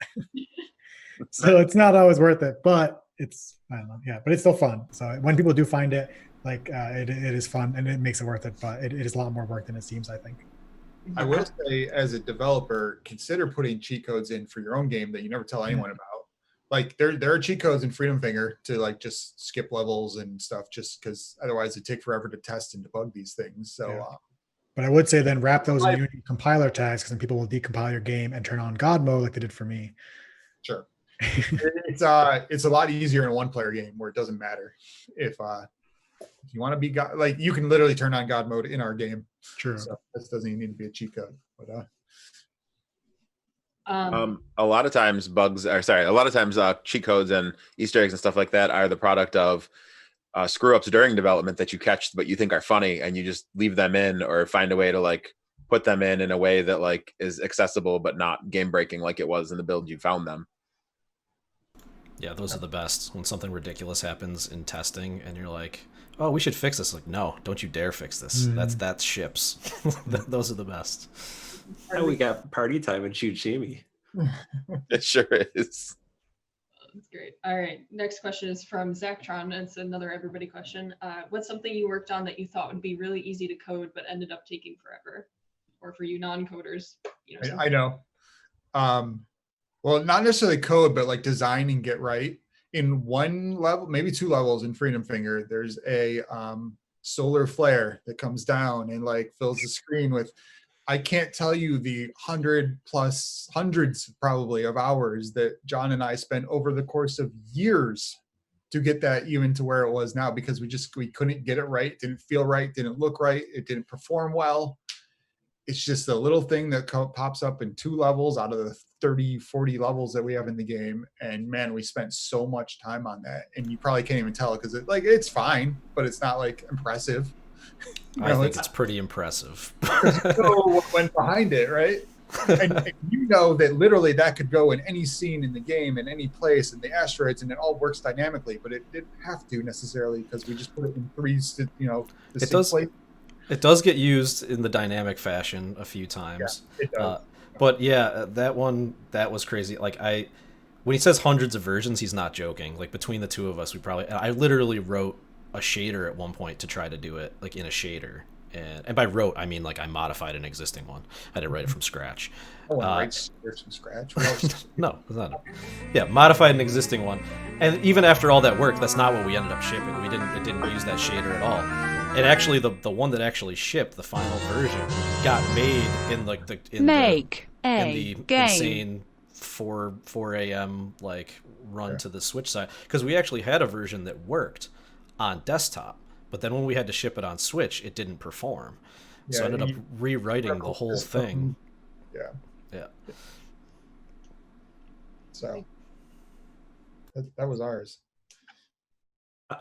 So it's not always worth it, but it's, I don't know. Yeah, but it's still fun. So when people do find it, like it is fun and it makes it worth it, but it is a lot more work than it seems, I think. I will say, as a developer, consider putting cheat codes in for your own game that you never tell anyone about. Like there are cheat codes in Freedom Finger to like just skip levels and stuff, just because otherwise it'd take forever to test and debug these things. So, yeah. But I would say then wrap those in Unity compiler tags, because then people will decompile your game and turn on God mode like they did for me. Sure. It's a lot easier in a one-player game where it doesn't matter if you want to be God, like you can literally turn on God mode in our game. True. So this doesn't even need to be a cheat code. But a lot of times cheat codes and Easter eggs and stuff like that are the product of screw ups during development that you catch but you think are funny, and you just leave them in or find a way to like put them in a way that like is accessible but not game breaking like it was in the build you found them. Yeah, those are the best. When something ridiculous happens in testing and you're like, oh, we should fix this. Like, no, don't you dare fix this. That's ships. Those are the best. Now we got party time in Shuchimi. It sure is. That's great. All right. Next question is from Zactron. It's another everybody question. What's something you worked on that you thought would be really easy to code but ended up taking forever? Or for you non-coders, you know. I know. Well, not necessarily code, but like design and get right. In one level, maybe two levels in Freedom Finger, there's a solar flare that comes down and like fills the screen with, I can't tell you the hundreds probably of hours that John and I spent over the course of years to get that even to where it was now, because we couldn't get it right. It didn't feel right, didn't look right, it didn't perform well. It's just a little thing that pops up in two levels out of the 30, 40 levels that we have in the game. And man, we spent so much time on that. And you probably can't even tell because it's fine, but it's not like impressive. I think it's pretty impressive. What went behind it, right? And you know that literally that could go in any scene in the game, in any place, in the asteroids, and it all works dynamically, but it didn't have to necessarily because we just put it in threes, it does. Place. It does get used in the dynamic fashion a few times. Yeah, it does. But yeah, that was crazy. Like when he says hundreds of versions, he's not joking. Like between the two of us, I literally wrote a shader at one point to try to do it like in a shader. And by wrote, I mean like I modified an existing one. I didn't write it from scratch. Write from scratch? No, it's not. Yeah, modified an existing one. And even after all that work, that's not what we ended up shipping. It didn't use that shader at all. And actually, the one that actually shipped, the final version, got made in like the insane 4 a.m. like run to the Switch side, because we actually had a version that worked on desktop, but then when we had to ship it on Switch, it didn't perform. So I ended up rewriting the whole thing. Yeah. So that was ours.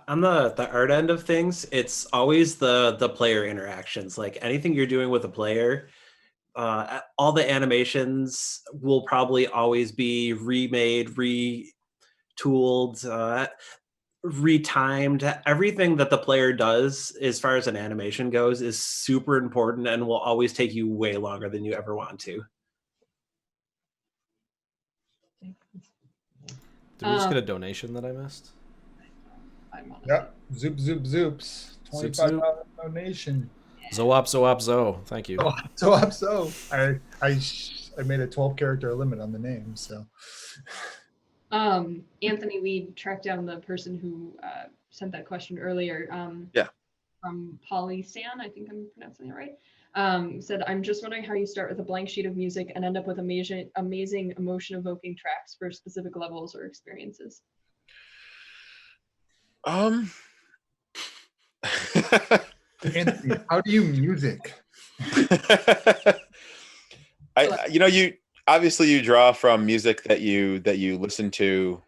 On the art end of things, it's always the player interactions. Like anything you're doing with a player, all the animations will probably always be remade, retooled, retimed. Everything that the player does as far as an animation goes is super important and will always take you way longer than you ever want to. Did we just get a donation that I missed? I'm honestly- Yep. Zoop, zoop, zoops. Zoop, $25 donation. Zoop, zoop, zo. Thank you. So I made a 12-character limit on the name, so. Anthony, we tracked down the person who sent that question earlier. Yeah. From Polystan, I think I'm pronouncing it right. Said, I'm just wondering how you start with a blank sheet of music and end up with amazing emotion-evoking tracks for specific levels or experiences. Anthony, how do you music? You obviously you draw from music that you listen to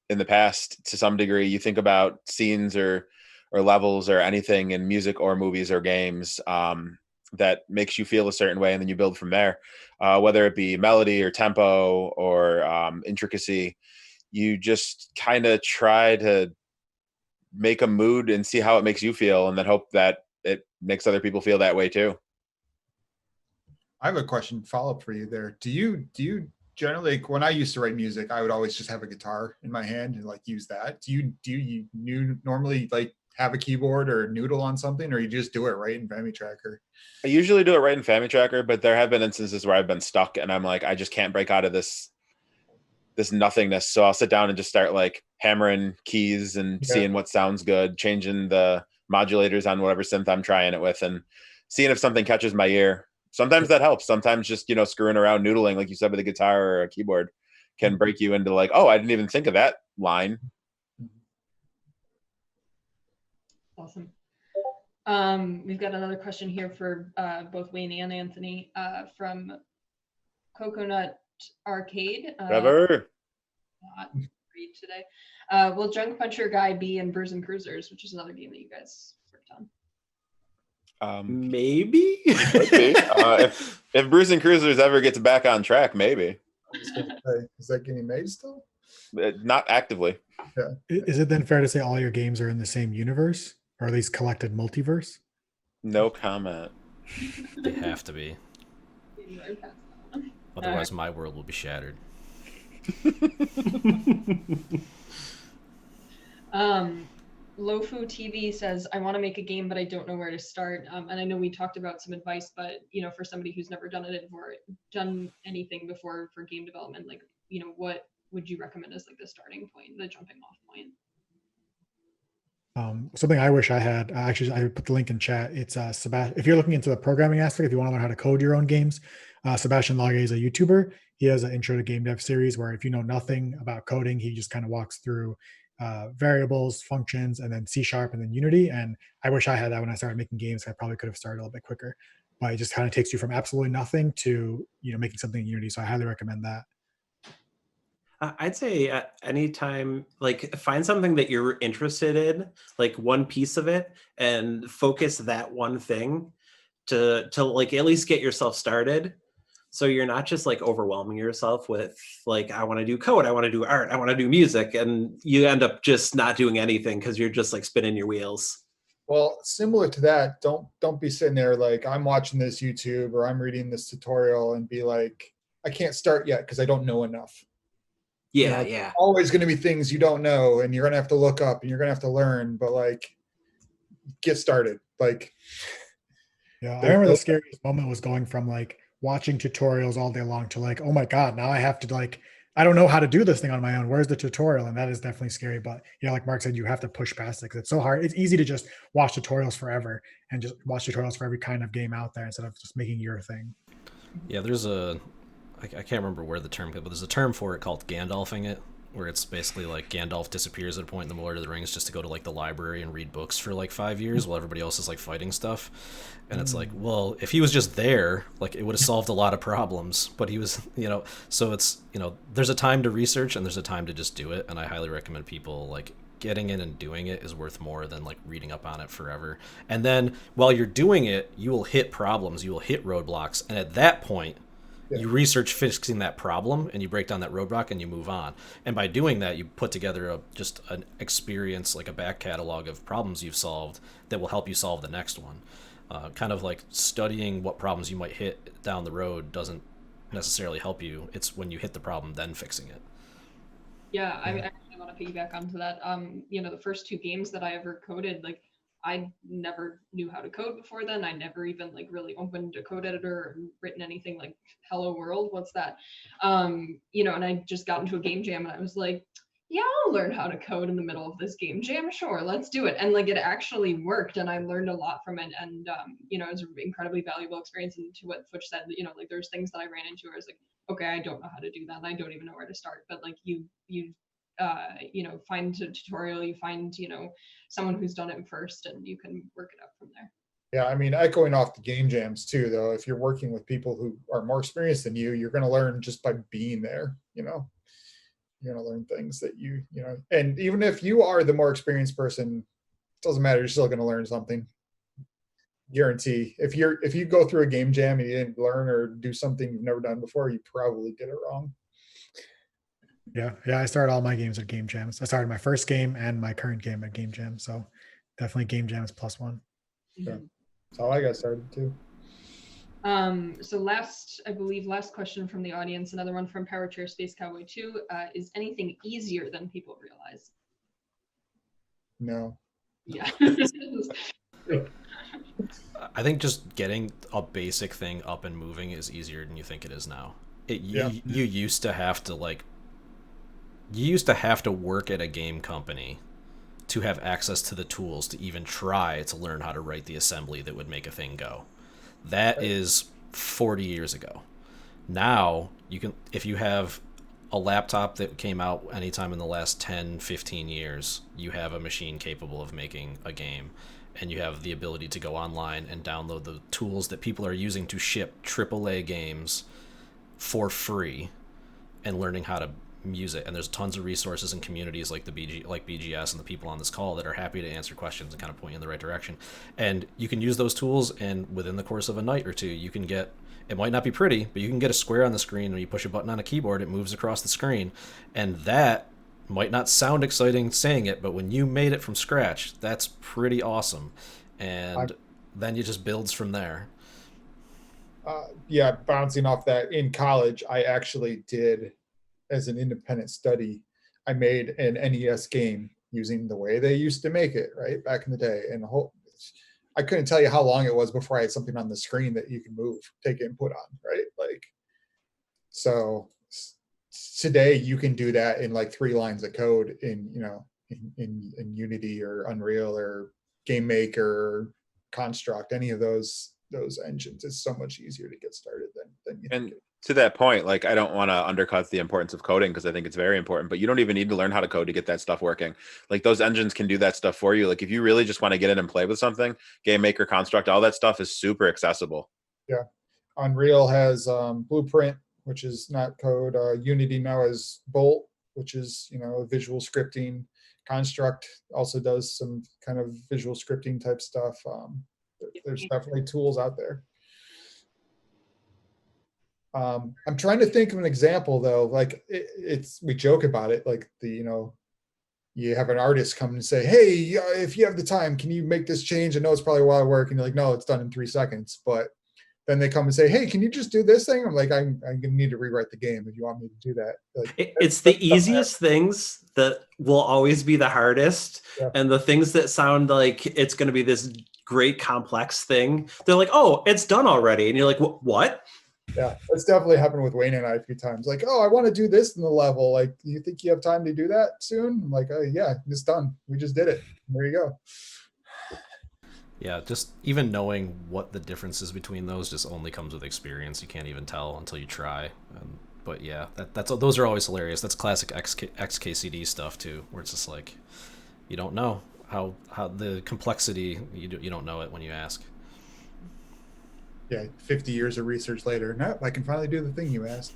in the past to some degree. You think about scenes or levels or anything in music or movies or games that makes you feel a certain way, and then you build from there. Whether it be melody or tempo or intricacy, you just kind of try to make a mood and see how it makes you feel, and then hope that it makes other people feel that way too. I have a question follow-up for you there. Do you generally, like, when I used to write music, I would always just have a guitar in my hand and like use that. Do you normally like have a keyboard or noodle on something, or you just do it right in FamiTracker? I usually do it right in FamiTracker, but there have been instances where I've been stuck and I'm like, I just can't break out of this nothingness. So I'll sit down and just start like hammering keys and seeing what sounds good, changing the modulators on whatever synth I'm trying it with, and seeing if something catches my ear. Sometimes that helps. Sometimes just, screwing around, noodling, like you said, with a guitar or a keyboard can break you into like, oh, I didn't even think of that line. Awesome. We've got another question here for both Wayne and Anthony from Coconut Arcade. Never. Not read today. Will Junk Puncher Guy be in Brews and Cruisers, which is another game that you guys worked on? Maybe. If Brews and Cruisers ever gets back on track, maybe. Is that getting made still? Not actively. Yeah. Is it then fair to say all your games are in the same universe, or at least collected multiverse? No comment. They have to be. Otherwise, my world will be shattered. Lofu TV says, I want to make a game, but I don't know where to start. And I know we talked about some advice, but for somebody who's never done it or done anything before for game development, like, what would you recommend as like the starting point, the jumping off point? Something I wish I had, actually, I put the link in chat. It's if you're looking into the programming aspect, if you want to learn how to code your own games, Sebastian Lage is a YouTuber. He has an intro to game dev series where if you know nothing about coding, he just kind of walks through variables, functions, and then C# and then Unity. And I wish I had that when I started making games. I probably could have started a little bit quicker, but it just kind of takes you from absolutely nothing to making something in Unity. So I highly recommend that. I'd say anytime, like, find something that you're interested in, like one piece of it, and focus that one thing to like at least get yourself started. So you're not just like overwhelming yourself with like, I want to do code, I want to do art, I want to do music, and you end up just not doing anything because you're just like spinning your wheels. Well, similar to that, don't be sitting there like, I'm watching this YouTube or I'm reading this tutorial and be like, I can't start yet because I don't know enough. Yeah. Always going to be things you don't know, and you're going to have to look up and you're going to have to learn, but like, get started. Like, yeah, I remember the scariest moment was going from like watching tutorials all day long to like, oh my God, now I have to like, I don't know how to do this thing on my own. Where's the tutorial? And that is definitely scary. But like Mark said, you have to push past it because it's so hard. It's easy to just watch tutorials forever and just watch tutorials for every kind of game out there instead of just making your thing. Yeah, there's I can't remember where the term, but there's a term for it called Gandalfing it, where it's basically like Gandalf disappears at a point in the Lord of the Rings just to go to like the library and read books for like 5 years while everybody else is like fighting stuff. And it's like, well, if he was just there, like it would have solved a lot of problems, but he was, so it's, there's a time to research and there's a time to just do it. And I highly recommend people like getting in and doing it is worth more than like reading up on it forever. And then while you're doing it, you will hit problems, you will hit roadblocks. And at that point, you research fixing that problem and you break down that roadblock and you move on. And by doing that, you put together just an experience, like a back catalog of problems you've solved that will help you solve the next one. Kind of like studying what problems you might hit down the road doesn't necessarily help you. It's when you hit the problem, then fixing it. Yeah, I actually want to piggyback onto that. The first 2 games that I ever coded, like I never knew how to code before then. I never even like really opened a code editor or written anything like "Hello World," what's that? And I just got into a game jam and I was like, yeah, I'll learn how to code in the middle of this game jam. Sure, let's do it. And like it actually worked, and I learned a lot from it. And it was an incredibly valuable experience. And to what Futch said, like there's things that I ran into where I was like, okay, I don't know how to do that. And I don't even know where to start. But like you find a tutorial, you find someone who's done it first, and you can work it up from there. Yeah, I mean, echoing off the game jams too, though, if you're working with people who are more experienced than you, you're going to learn just by being there. You're going to learn things that and even if you are the more experienced person, it doesn't matter. You're still going to learn something. Guarantee. If you go through a game jam and you didn't learn or do something you've never done before, you probably did it wrong. Yeah. I started all my games at game jams. I started my first game and my current game at game jam. So definitely game jams +1. Yeah. That's how I got started too. So last question from the audience, another one from Power Chair Space Cowboy 2. Is anything easier than people realize? No. Yeah. I think just getting a basic thing up and moving is easier than you think it is now. You used to have to work at a game company to have access to the tools to even try to learn how to write the assembly that would make a thing go. That is 40 years ago. Now, if you have a laptop that came out anytime in the last 10, 15 years, you have a machine capable of making a game, and you have the ability to go online and download the tools that people are using to ship AAA games for free and learning how to use it. And there's tons of resources and communities like BGS and the people on this call that are happy to answer questions and kind of point you in the right direction. And you can use those tools, and within the course of a night or two, you can get, it might not be pretty, but you can get a square on the screen. When you push a button on a keyboard, it moves across the screen. And that might not sound exciting saying it, but when you made it from scratch, that's pretty awesome. And then it just builds from there. Bouncing off that, in college, I actually did, as an independent study, I made an NES game using the way they used to make it, right, back in the day. And I couldn't tell you how long it was before I had something on the screen that you can move, take input on, right? So today you can do that in like 3 lines of code in Unity or Unreal or Game Maker or Construct, any of those engines. It's so much easier to get started than you think. To that point, like, I don't want to undercut the importance of coding, because I think it's very important, but you don't even need to learn how to code to get that stuff working. Like, those engines can do that stuff for you. Like, if you really just want to get in and play with something, Game Maker, Construct, all that stuff is super accessible. Yeah. Unreal has Blueprint, which is not code. Unity now has Bolt, which is, visual scripting. Construct also does some kind of visual scripting type stuff. There's definitely tools out there. I'm trying to think of an example though. Like we joke about it, like you have an artist come and say, hey, if you have the time, can you make this change? I know it's probably a lot of work. And you're like, no, it's done in 3 seconds. But then they come and say, hey, can you just do this thing? I'm like, I'm going to need to rewrite the game if you want me to do that. Like, it's the easiest things that will always be the hardest. Yeah. And the things that sound like it's going to be this great complex thing, they're like, oh, it's done already. And you're like, what? Yeah, that's definitely happened with Wayne and I a few times. Like, oh, I want to do this in the level. Like, do you think you have time to do that soon? I'm like, oh, yeah, it's done. We just did it. There you go. Yeah, just even knowing what the difference is between those just only comes with experience. You can't even tell until you try. But yeah, those are always hilarious. That's classic XKCD stuff too, where it's just like, you don't know how the complexity, you don't know it when you ask. Yeah, 50 years of research later, no, I can finally do the thing you asked.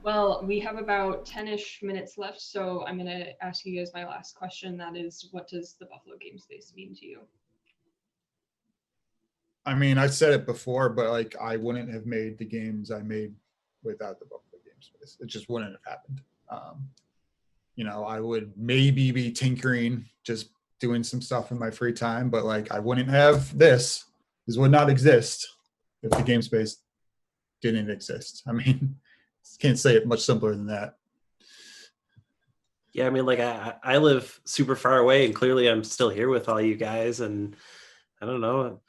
Well, we have about 10-ish minutes left, so I'm going to ask you guys my last question. That is, what does the Buffalo Game Space mean to you? I mean, I've said it before, but like, I wouldn't have made the games I made without the Buffalo Game Space. It just wouldn't have happened. I would maybe be tinkering, just doing some stuff in my free time, but like, I wouldn't have this. This would not exist if the game space didn't exist. I mean, can't say it much simpler than that. Yeah, I mean, like I live super far away, and clearly I'm still here with all you guys, and I don't know,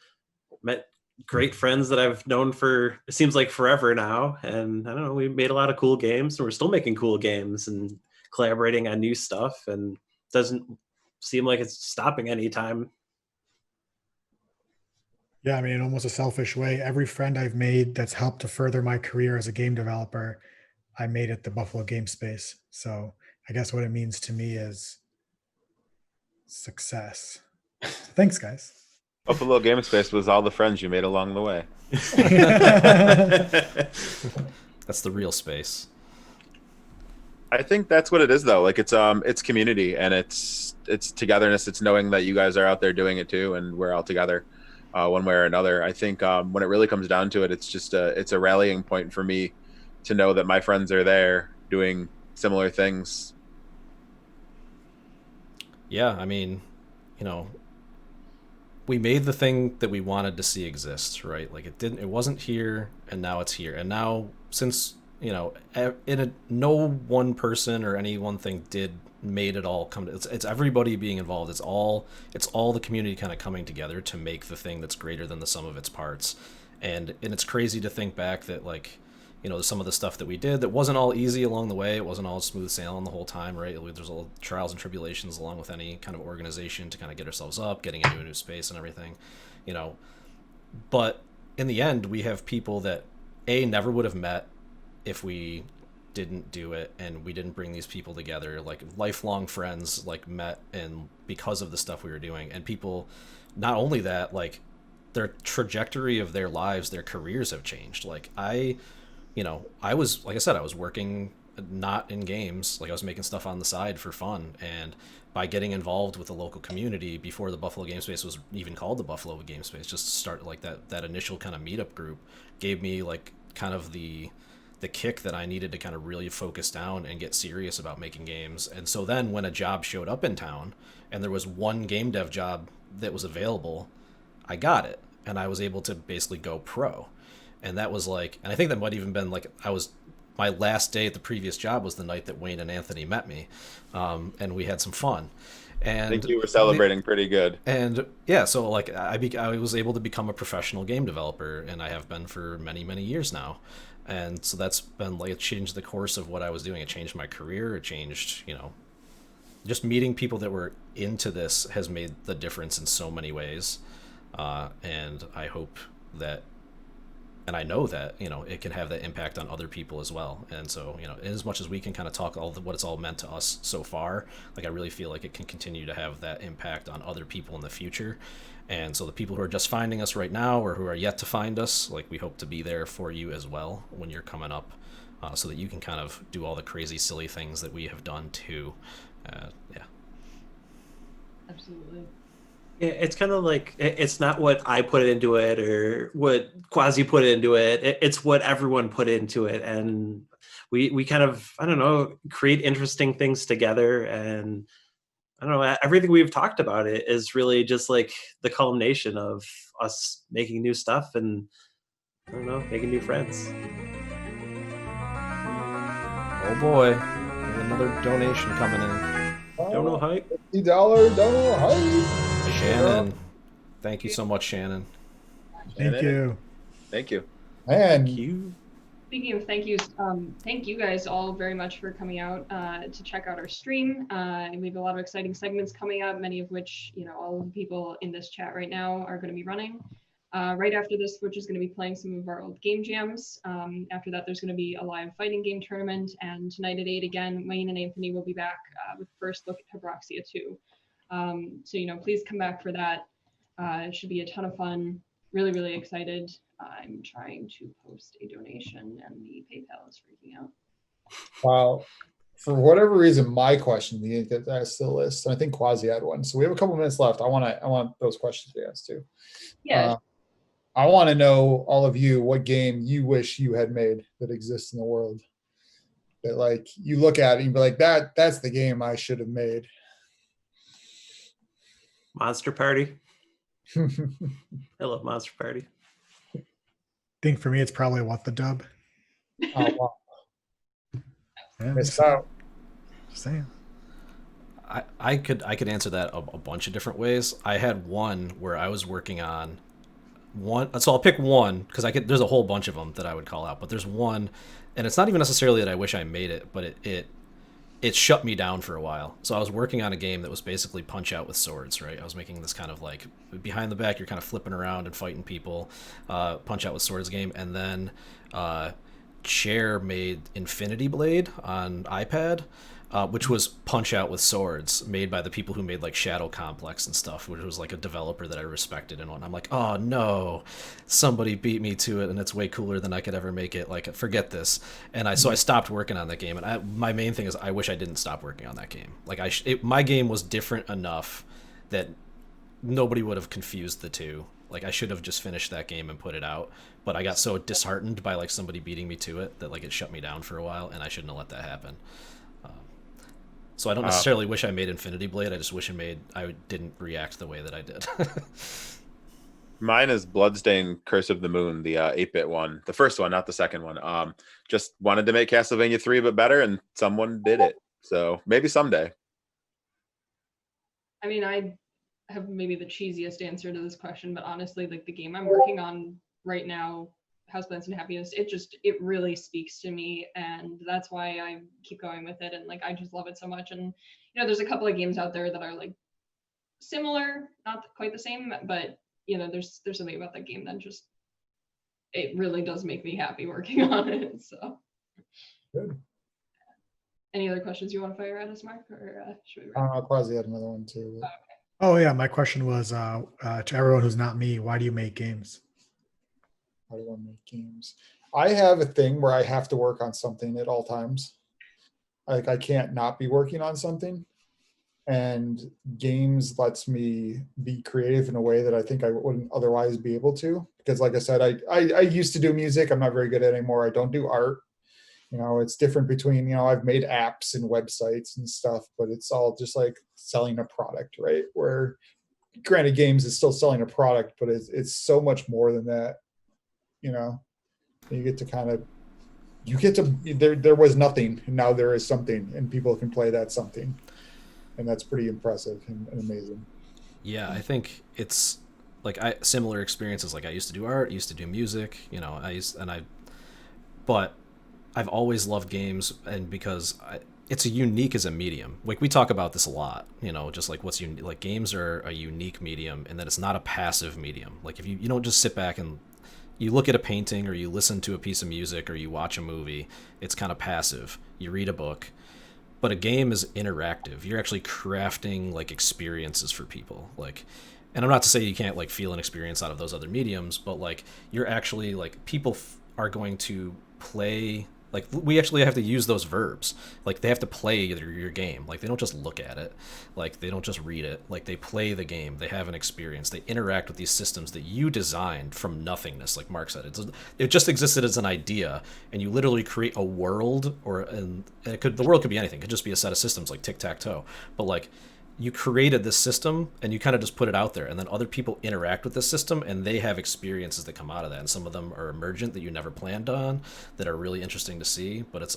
met great friends that I've known for it seems like forever now, and I don't know, we made a lot of cool games, and we're still making cool games and collaborating on new stuff, and it doesn't seem like it's stopping anytime. Yeah, I mean, in almost a selfish way, every friend I've made that's helped to further my career as a game developer, I made at the Buffalo Game Space. So I guess what it means to me is success. Thanks, guys. Buffalo Game Space was all the friends you made along the way. That's the real space. I think that's what it is, though. Like it's community, and it's togetherness. It's knowing that you guys are out there doing it too, and we're all together, one way or another. I think when it really comes down to it, it's just it's a rallying point for me to know that my friends are there doing similar things. Yeah, I mean, you know, we made the thing that we wanted to see exist, right? Like it wasn't here, and now it's here. And now, since, you know, no one person or any one thing made it all come to, it's everybody being involved. It's all the community kind of coming together to make the thing that's greater than the sum of its parts. And it's crazy to think back that, like, you know, some of the stuff that we did that wasn't all easy along the way. It wasn't all smooth sailing the whole time, right? There's all trials and tribulations along with any kind of organization to kind of get ourselves up, getting into a new space and everything, you know. But in the end, we have people that never would have met if we didn't do it, and we didn't bring these people together. Like, lifelong friends, like, met and because of the stuff we were doing. And people, not only that, like, their trajectory of their lives, their careers have changed. Like, I was, like I said, I was working not in games. Like, I was making stuff on the side for fun. And by getting involved with the local community before the Buffalo Game Space was even called the Buffalo Game Space, just to start, like, that initial kind of meetup group gave me, like, kind of the kick that I needed to kind of really focus down and get serious about making games. And so then when a job showed up in town and there was one game dev job that was available, I got it. And I was able to basically go pro. And that was like, and I think that might even been like, my last day at the previous job was the night that Wayne and Anthony met me. And we had some fun. And I think you were celebrating pretty good. And yeah, so like I was able to become a professional game developer, and I have been for many, many years now. And so that's been like, it changed the course of what I was doing. It changed my career. It changed, you know, just meeting people that were into this has made the difference in so many ways. And I hope that, and I know that, you know, it can have that impact on other people as well. And so, you know, as much as we can kind of talk what it's all meant to us so far, like, I really feel like it can continue to have that impact on other people in the future. And so the people who are just finding us right now, or who are yet to find us, like, we hope to be there for you as well when you're coming up, so that you can kind of do all the crazy, silly things that we have done too. Yeah. Absolutely. Yeah, it's kind of like, it's not what I put into it or what Quasi put into it. It's what everyone put into it. And we kind of, I don't know, create interesting things together. And I don't know, everything we've talked about it is really just like the culmination of us making new stuff and, I don't know, making new friends. Oh boy, there's another donation coming in. Don't know hype. $50 don't know hype. Shannon, thank you so much, Shannon. Thank you. Thank you. And You. Speaking of thank yous, thank you guys all very much for coming out to check out our stream. And we have a lot of exciting segments coming up, many of which, you know, all of the people in this chat right now are going to be running. Right after this, Twitch is going to be playing some of our old game jams. After that, there's going to be a live fighting game tournament. And tonight at 8 again, Wayne and Anthony will be back with the first look at Hebroxia 2. So, you know, please come back for that. It should be a ton of fun. Really, really excited. I'm trying to post a donation and the PayPal is freaking out. for whatever reason, my question didn't get asked to the list. And I think Quasi had one. So we have a couple minutes left. I want those questions to be asked too. Yeah. I want to know, all of you, what game you wish you had made that exists in the world. That, like, you look at it and be like, that's the game I should have made. Monster Party. I love Monster Party. I think for me, it's probably What the Dub. Oh, wow. Yeah, Missed out. just saying. I could answer that a bunch of different ways. I had one where I was working on one, so I'll pick one because I could. There's a whole bunch of them that I would call out, but there's one, and it's not even necessarily that I wish I made it, but it shut me down for a while. So I was working on a game that was basically Punch Out with swords, right? I was making this kind of like behind the back, you're kind of flipping around and fighting people, Punch Out with swords game, and then Chair made Infinity Blade on iPad, which was Punch Out with swords, made by the people who made like Shadow Complex and stuff, which was like a developer that I respected and I'm like, oh no, somebody beat me to it, and it's way cooler than I could ever make it. Like, forget this. And so I stopped working on that game. And my main thing is I wish I didn't stop working on that game. Like my game was different enough that nobody would have confused the two. Like I should have just finished that game and put it out, but I got so disheartened by like somebody beating me to it that like it shut me down for a while, and I shouldn't have let that happen. So I don't necessarily wish I made Infinity Blade. I just wish I didn't react the way that I did. Mine is Bloodstained Curse of the Moon, the 8-bit one, the first one, not the second one. Just wanted to make Castlevania 3 but better, and someone did it. So maybe someday. I mean, I have maybe the cheesiest answer to this question, but honestly, like the game I'm working on right now, Houseplants and Happiness, it really speaks to me, and that's why I keep going with it, and like I just love it so much. And there's a couple of games out there that are like similar, not quite the same, but there's something about that game that just it really does make me happy working on it. So Good. any other questions you want to fire at us, Mark, or should we Quasi had another one too. But... Oh yeah, my question was to everyone who's not me, why do you make games? How do I make games? I have a thing where I have to work on something at all times. Like I can't not be working on something. And games lets me be creative in a way that I think I wouldn't otherwise be able to. Because like I said, I used to do music. I'm not very good at it anymore. I don't do art. It's different between, I've made apps and websites and stuff, but it's all just like selling a product, right? Where granted games is still selling a product, but it's so much more than that. You get to there was nothing and now there is something, and people can play that something, and that's pretty impressive and amazing. Yeah, I think it's like similar experiences. Like I used to do art, used to do music, but I've always loved games, and because it's a unique as a medium. Like we talk about this a lot, just like what's unique. Like games are a unique medium, and that it's not a passive medium. Like if you don't just sit back and you look at a painting, or you listen to a piece of music, or you watch a movie, it's kind of passive. You read a book. But a game is interactive. You're actually crafting like experiences for people. Like, and I'm not to say you can't like feel an experience out of those other mediums, but like you're actually like people are going to play. Like we actually have to use those verbs. Like they have to play your game. Like they don't just look at it. Like they don't just read it. Like they play the game. They have an experience. They interact with these systems that you designed from nothingness. Like Mark said, it just existed as an idea, and you literally create a world, the world could be anything. It could just be a set of systems like tic-tac-toe. But like you created this system and you kind of just put it out there, and then other people interact with this system and they have experiences that come out of that, and some of them are emergent that you never planned on, that are really interesting to see. But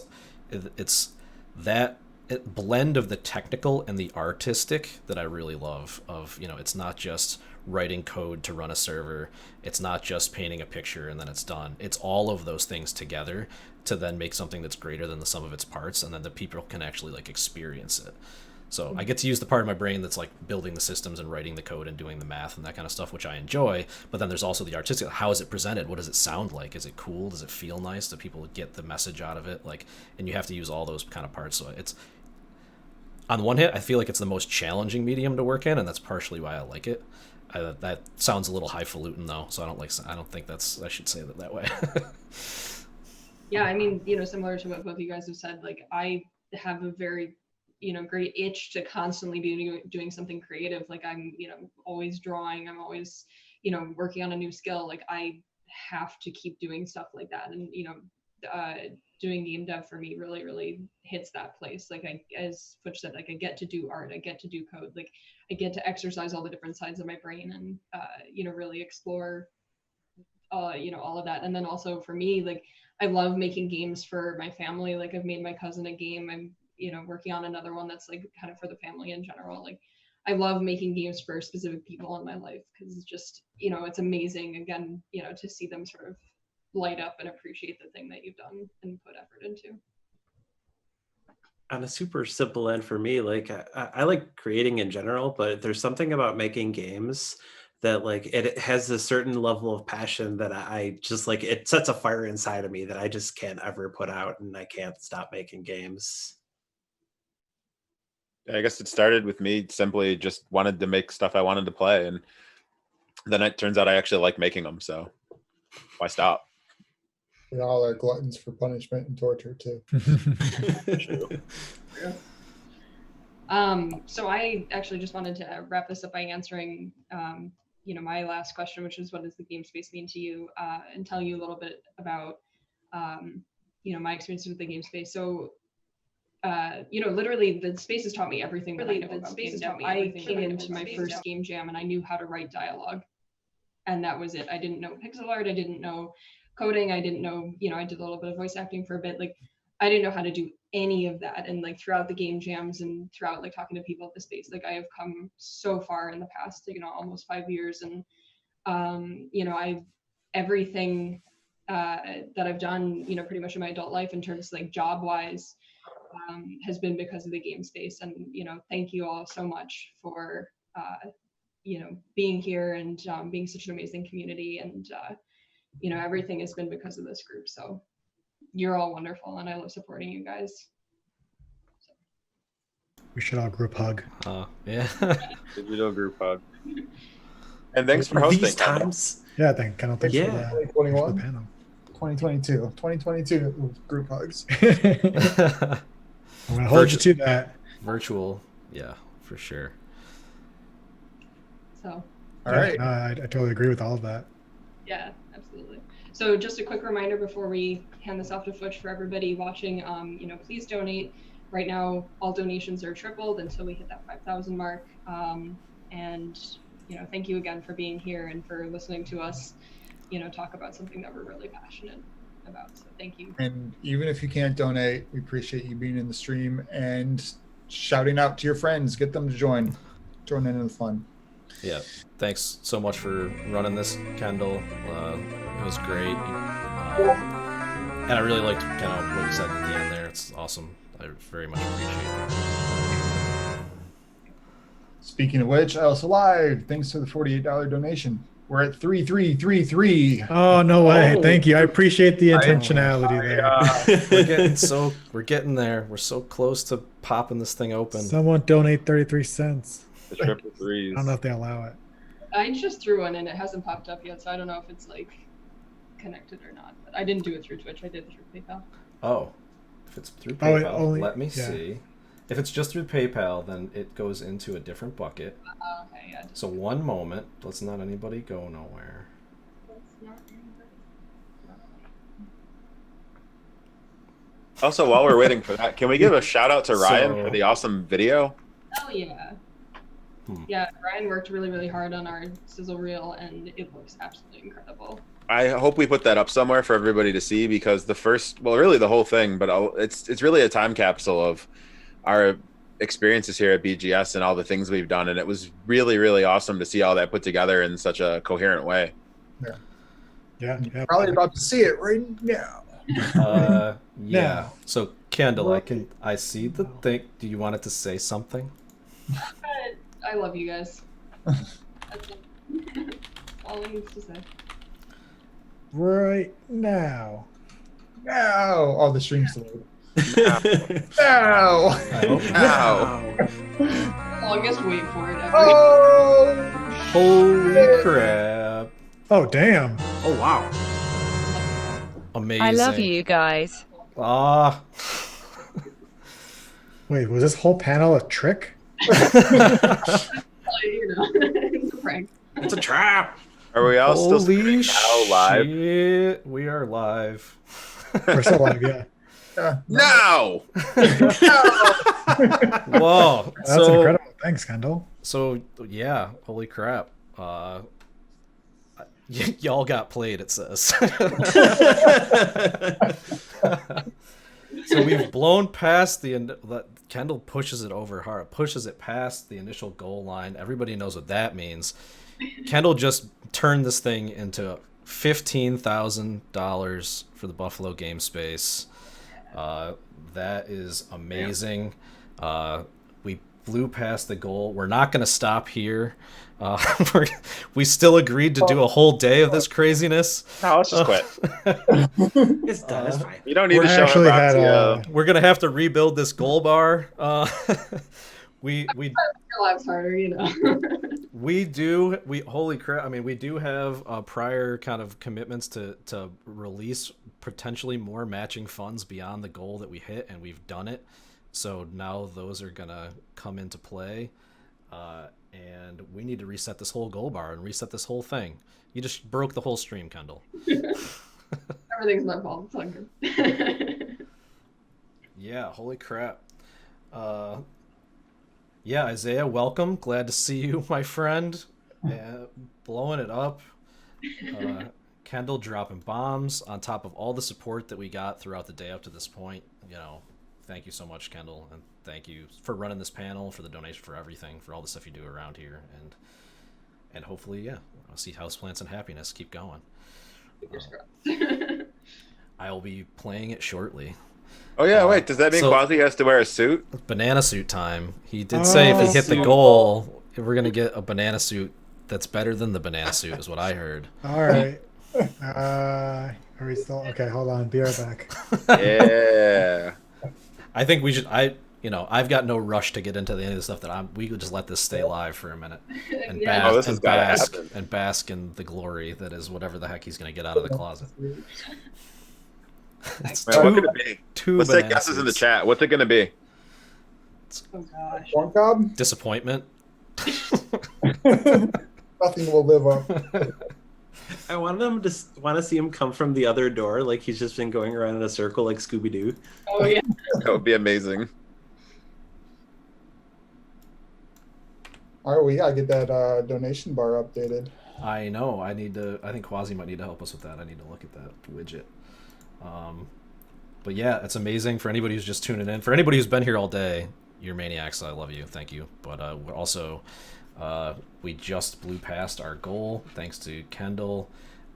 it's that blend of the technical and the artistic that I really love. It's not just writing code to run a server, it's not just painting a picture and then it's done. It's all of those things together to then make something that's greater than the sum of its parts, and then the people can actually like experience it. So I get to use the part of my brain that's like building the systems and writing the code and doing the math and that kind of stuff, which I enjoy. But then there's also the artistic. How is it presented? What does it sound like? Is it cool? Does it feel nice? Do people get the message out of it? Like, and you have to use all those kind of parts. So it's, on the one hand, I feel like it's the most challenging medium to work in, and that's partially why I like it. That sounds a little highfalutin though, so I don't think I should say that way. Yeah, I mean, similar to what both of you guys have said, like I have a very great itch to constantly be doing something creative. Like I'm always drawing, I'm always working on a new skill. Like I have to keep doing stuff like that, and doing game dev for me really, really hits that place. Like as Futch said, like I get to do art, I get to do code, like I get to exercise all the different sides of my brain, and really explore all of that. And then also for me, like I love making games for my family. Like I've made my cousin a game. I'm working on another one that's like kind of for the family in general. Like I love making games for specific people in my life because it's just, it's amazing again, to see them sort of light up and appreciate the thing that you've done and put effort into. On a super simple end for me, like I like creating in general, but there's something about making games that like it has a certain level of passion that I just like, it sets a fire inside of me that I just can't ever put out, and I can't stop making games. I guess it started with me simply just wanted to make stuff I wanted to play, and then it turns out I actually like making them, so why stop? We all are gluttons for punishment and torture too. So I actually just wanted to wrap this up by answering, my last question, which is what does the game space mean to you, and tell you a little bit about, my experience with the game space. So, literally the space has taught me everything that I know about game jam. I came into my first game jam and I knew how to write dialogue, and that was it. I didn't know pixel art. I didn't know coding. I didn't know, I did a little bit of voice acting for a bit. Like I didn't know how to do any of that. And like throughout the game jams and throughout like talking to people at the space, like I have come so far in the past, almost 5 years. And, everything that I've done, pretty much in my adult life in terms of like job wise, has been because of the game space. And, thank you all so much for, being here and being such an amazing community. And, everything has been because of this group. So you're all wonderful and I love supporting you guys. We should all group hug. Yeah. Digital group hug. And thanks for hosting. These times. Yeah, thank Kendall. Thanks for the 2021, panel. 2022 group hugs. I'm gonna hold you to that. Virtual, yeah, for sure. So. All right. No, I totally agree with all of that. Yeah, absolutely. So just a quick reminder before we hand this off to Futch for everybody watching, please donate. Right now, all donations are tripled until we hit that 5,000 mark. And, thank you again for being here and for listening to us, talk about something that we're really passionate about. So thank you. And even if you can't donate, we appreciate you being in the stream and shouting out to your friends. Get them to join in the fun. Yeah, thanks so much for running this, Kendall. It was great. And I really liked kind of what you said at the end there. It's awesome. I very much appreciate it. Speaking of which, I also live. Thanks to the $48 donation. We're at 3333. Oh, no way. Thank you. I appreciate the intentionality there. We're getting there. We're so close to popping this thing open. Someone donate 33 cents. The triple threes. I don't know if they allow it. I just threw one in. It hasn't popped up yet, so I don't know if it's like connected or not. But I didn't do it through Twitch. I did it through PayPal. Oh, if it's through PayPal, let me yeah. see. If it's just through PayPal, then it goes into a different bucket. Okay, yeah. So one moment. Let's not anybody go nowhere. Also, while we're waiting for that, can we give a shout out to Ryan for the awesome video? Hell yeah. Yeah, Ryan worked really, really hard on our sizzle reel, and it looks absolutely incredible. I hope we put that up somewhere for everybody to see, because really the whole thing, but it's really a time capsule of our experiences here at BGS and all the things we've done, and it was really, really awesome to see all that put together in such a coherent way. Yeah. Probably about to see it right now. Yeah. So Kendall, I see the thing. Do you want it to say something? I love you guys. That's it. All I need to say. Right now. Now. Oh, the stream's delayed. Now. I hope Now. Longest wait for it ever. Oh! Holy crap. Oh, damn. Oh, wow. Amazing. I love you guys. Ah. Wait, was this whole panel a trick? It's a prank. It's a trap. Are we all still Holy now live? shit. We are live. We're still live, yeah. Now. Whoa. That's incredible. Thanks, Kendall. So, yeah. Holy crap. Y'all got played, it says. So we've blown past Kendall pushes it over hard, pushes it past the initial goal line. Everybody knows what that means. Kendall just turned this thing into $15,000 for the Buffalo game space. That is amazing. We blew past the goal. We're not going to stop here. We still agreed to do a whole day of this craziness. No, let's just quit. It's done. It's fine. You don't need to show actually had Roxy. We're going to have to rebuild this goal bar. We Your lives harder, you know. holy crap. I mean, we do have prior kind of commitments to release potentially more matching funds beyond the goal that we hit, and we've done it. So now those are going to come into play. And we need to reset this whole goal bar and reset this whole thing. You just broke the whole stream, Kendall. Everything's my fault. It's all good. Yeah, holy crap. Yeah, Isaiah, welcome. Glad to see you, my friend. Blowing it up. Kendall dropping bombs on top of all the support that we got throughout the day up to this point. You know, thank you so much, Kendall, and thank you for running this panel, for the donation, for everything, for all the stuff you do around here, and hopefully, yeah, I'll see Houseplants and Happiness keep going. Fingers crossed. I will be playing it shortly. Oh yeah, wait. Does that mean so- Quasi has to wear a suit? Banana suit time. He did say if he hit the goal, we're gonna get a banana suit that's better than the banana suit, is what I heard. All right. Are we still okay? Hold on. Be right back. Yeah. I think we should. I've got no rush to get into any of the stuff we could just let this stay live for a minute and Yeah. Oh, this has gotta happen. bask in the glory that is whatever the heck he's gonna get out of the closet. It's Man, what could it be? two Let's take banana guesses in the suits. chat. What's it gonna be? Oh gosh. Corn cob? Disappointment. Nothing will live up. I want to see him come from the other door, like he's just been going around in a circle like Scooby Doo. Oh yeah. That would be amazing. All right, we gotta get that donation bar updated. I know. I think Quasi might need to help us with that. I need to look at that widget. But yeah, it's amazing for anybody who's just tuning in. For anybody who's been here all day, you're maniacs. I love you. Thank you. But we're also, we just blew past our goal thanks to Kendall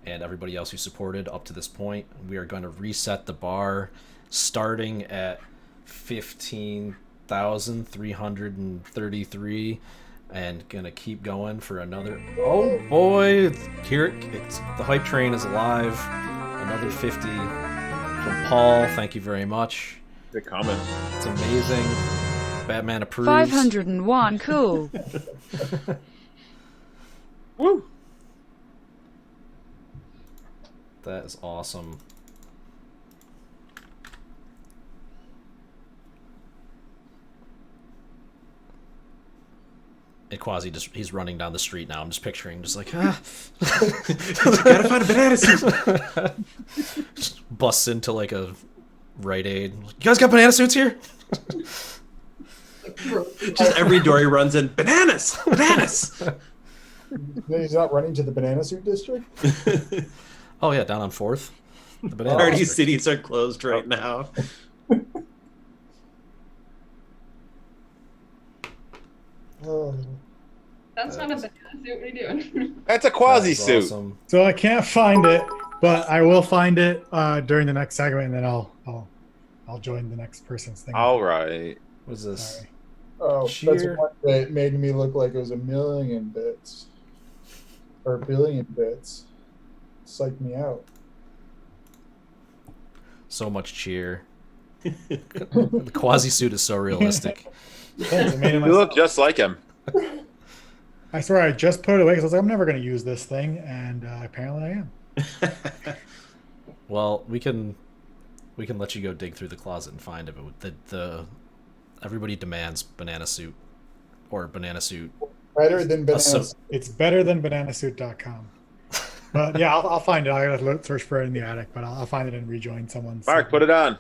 and everybody else who supported up to this point. We are going to reset the bar starting at 15,333 and gonna keep going for another. Oh boy, the hype train is alive. Another 50 from Paul. Thank you very much. Good comment. It's amazing. Batman approves. 501 cool. Woo! That is awesome. And Quasi he's running down the street now. I'm just picturing gotta find a banana suit. Just busts into like a Rite Aid. You guys got banana suits here? Just every door he runs in, bananas. He's not running to the banana suit district? Oh yeah, down on 4th. The banana Party district. cities are closed right now. Oh. That's not a banana suit. What are you doing? That's a Quasi That's suit. awesome. So I can't find it, but I will find it during the next segment, and then I'll join the next person's thing. All right. What is this? Sorry. Oh, that's Cheer. one that made me look like it was a million bits. Or a billion bits. Psyched me out. So much cheer. The Quasi suit is so realistic. Thanks, I made it You myself. look just like him. I swear I just put it away because I was like, I'm never going to use this thing, and apparently I am. Well, we can let you go dig through the closet and find it. But the everybody demands banana suit or banana suit. Better than banana So- suit. It's better than bananasuit.com. But yeah, I'll find it. I gotta search for it in the attic, but I'll find it and rejoin someone's. Mark, put it on.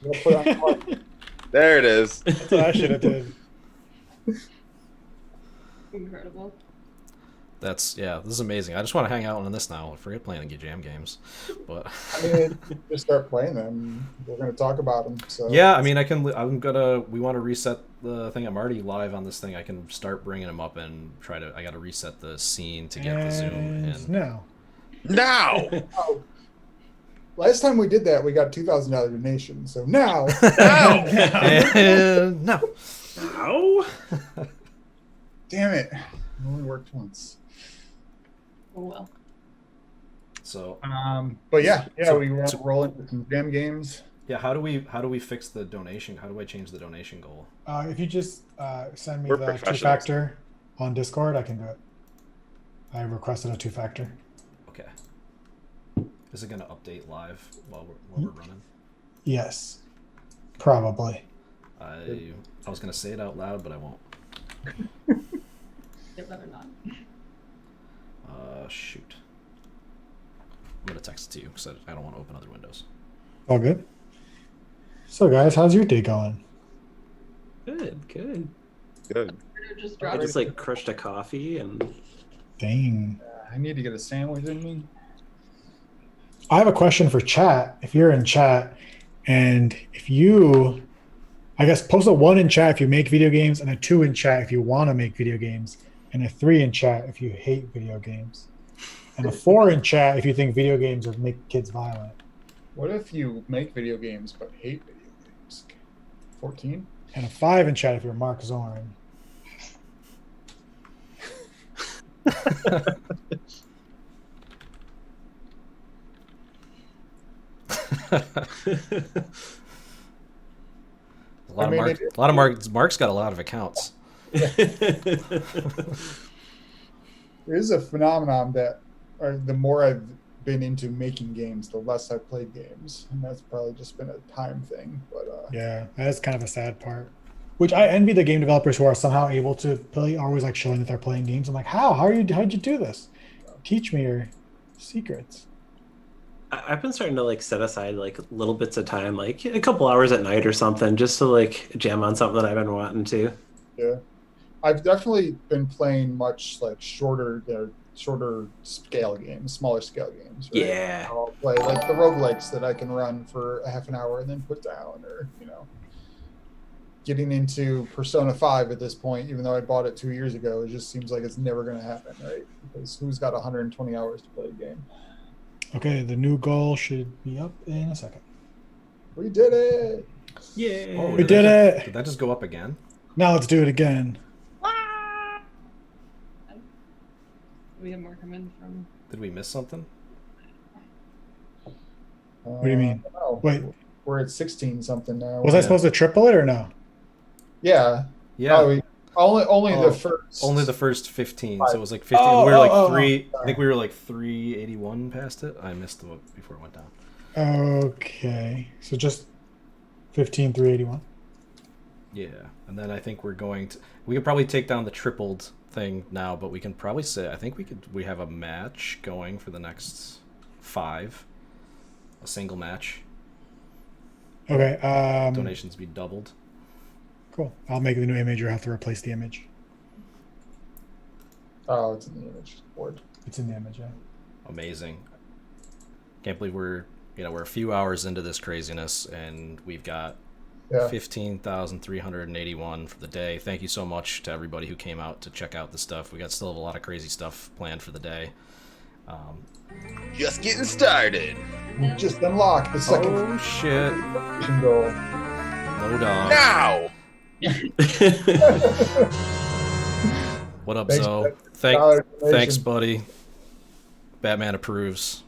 I'm gonna put it on. There it is. That's what I should have did. Incredible. This is amazing. I just want to hang out on this now. I forget playing the jam games, but I mean, just start playing them. We're going to talk about them. So yeah, I mean, we want to reset the thing. I'm already live on this thing. I can start bringing them up and I got to reset the scene to get the zoom in. Now. Oh, last time we did that, we got $2,000 donation. So now, And no. Ow. damn it, it only worked once. Oh well. So But yeah, So- we want to roll into some jam games. yeah, how do we fix the donation? How do I change the donation goal? If you just send me We're the professionals. 2-factor on Discord, I can do it. I requested a 2-factor. Okay. Is it gonna update live while we're running? Yes, probably. I was gonna say it out loud, but I won't. I'd rather not. Shoot. I'm gonna text it to you because I don't want to open other windows. All good. So, guys, how's your day going? Good. Good. Just I drop just like crushed a coffee and Dang. I need to get a sandwich in me. I have a question for chat. If you're in chat, and if you, I guess, post a 1 in chat if you make video games, and a 2 in chat if you want to make video games, and a 3 in chat if you hate video games, and a 4 in chat if you think video games would make kids violent. What if you make video games but hate video games? 14? And a 5 in chat if you're Mark Zorn. Mark's got a lot of accounts. There is a phenomenon that the more I've been into making games, the less I've played games. And that's probably just been a time thing. But Yeah, that's kind of a sad part. Which I envy the game developers who are somehow able to play, always like showing that they're playing games. I'm like, how'd you do this? Teach me your secrets. I've been starting to like set aside like little bits of time, like a couple hours at night or something, just to like jam on something that I've been wanting to. yeah, I've definitely been playing much like shorter scale games, smaller scale games. Right? Yeah. I'll play like the roguelikes that I can run for a half an hour and then put down, or getting into Persona 5 at this point, even though I bought it 2 years ago, it just seems like it's never going to happen, right? Because who's got 120 hours to play a game? Okay, the new goal should be up in a second. We did it! Yeah. Oh, We did it! Did that just go up again? Now let's do it again. We have more come in from. Did we miss something? What do you mean? No, Wait, we're at 16 something now. was I supposed to triple it or no? Yeah. Yeah. Only Oh, the first. Only the first 15. So it was like 15. Oh, we were like oh, oh, three. oh. I think we were like 381 past it. I missed the before it went down. Okay, so just 15,381. Yeah, and then I think we could probably take down the tripled thing now, but we can probably say we have a match going for the next 5, a single match. Okay, Donations be doubled. cool. I'll make the new image or have to replace the image. Oh, it's in the image board. It's in the image, yeah. Amazing. Can't believe we're a few hours into this craziness and we've got Yeah. 15,381 for the day. Thank you so much to everybody who came out to check out the stuff. We still have a lot of crazy stuff planned for the day. Just getting started. We just unlocked the second Oh shit! goal. No dog. Now. What up, Thanks, Zoe? $1 donation. Thanks, buddy. Batman approves.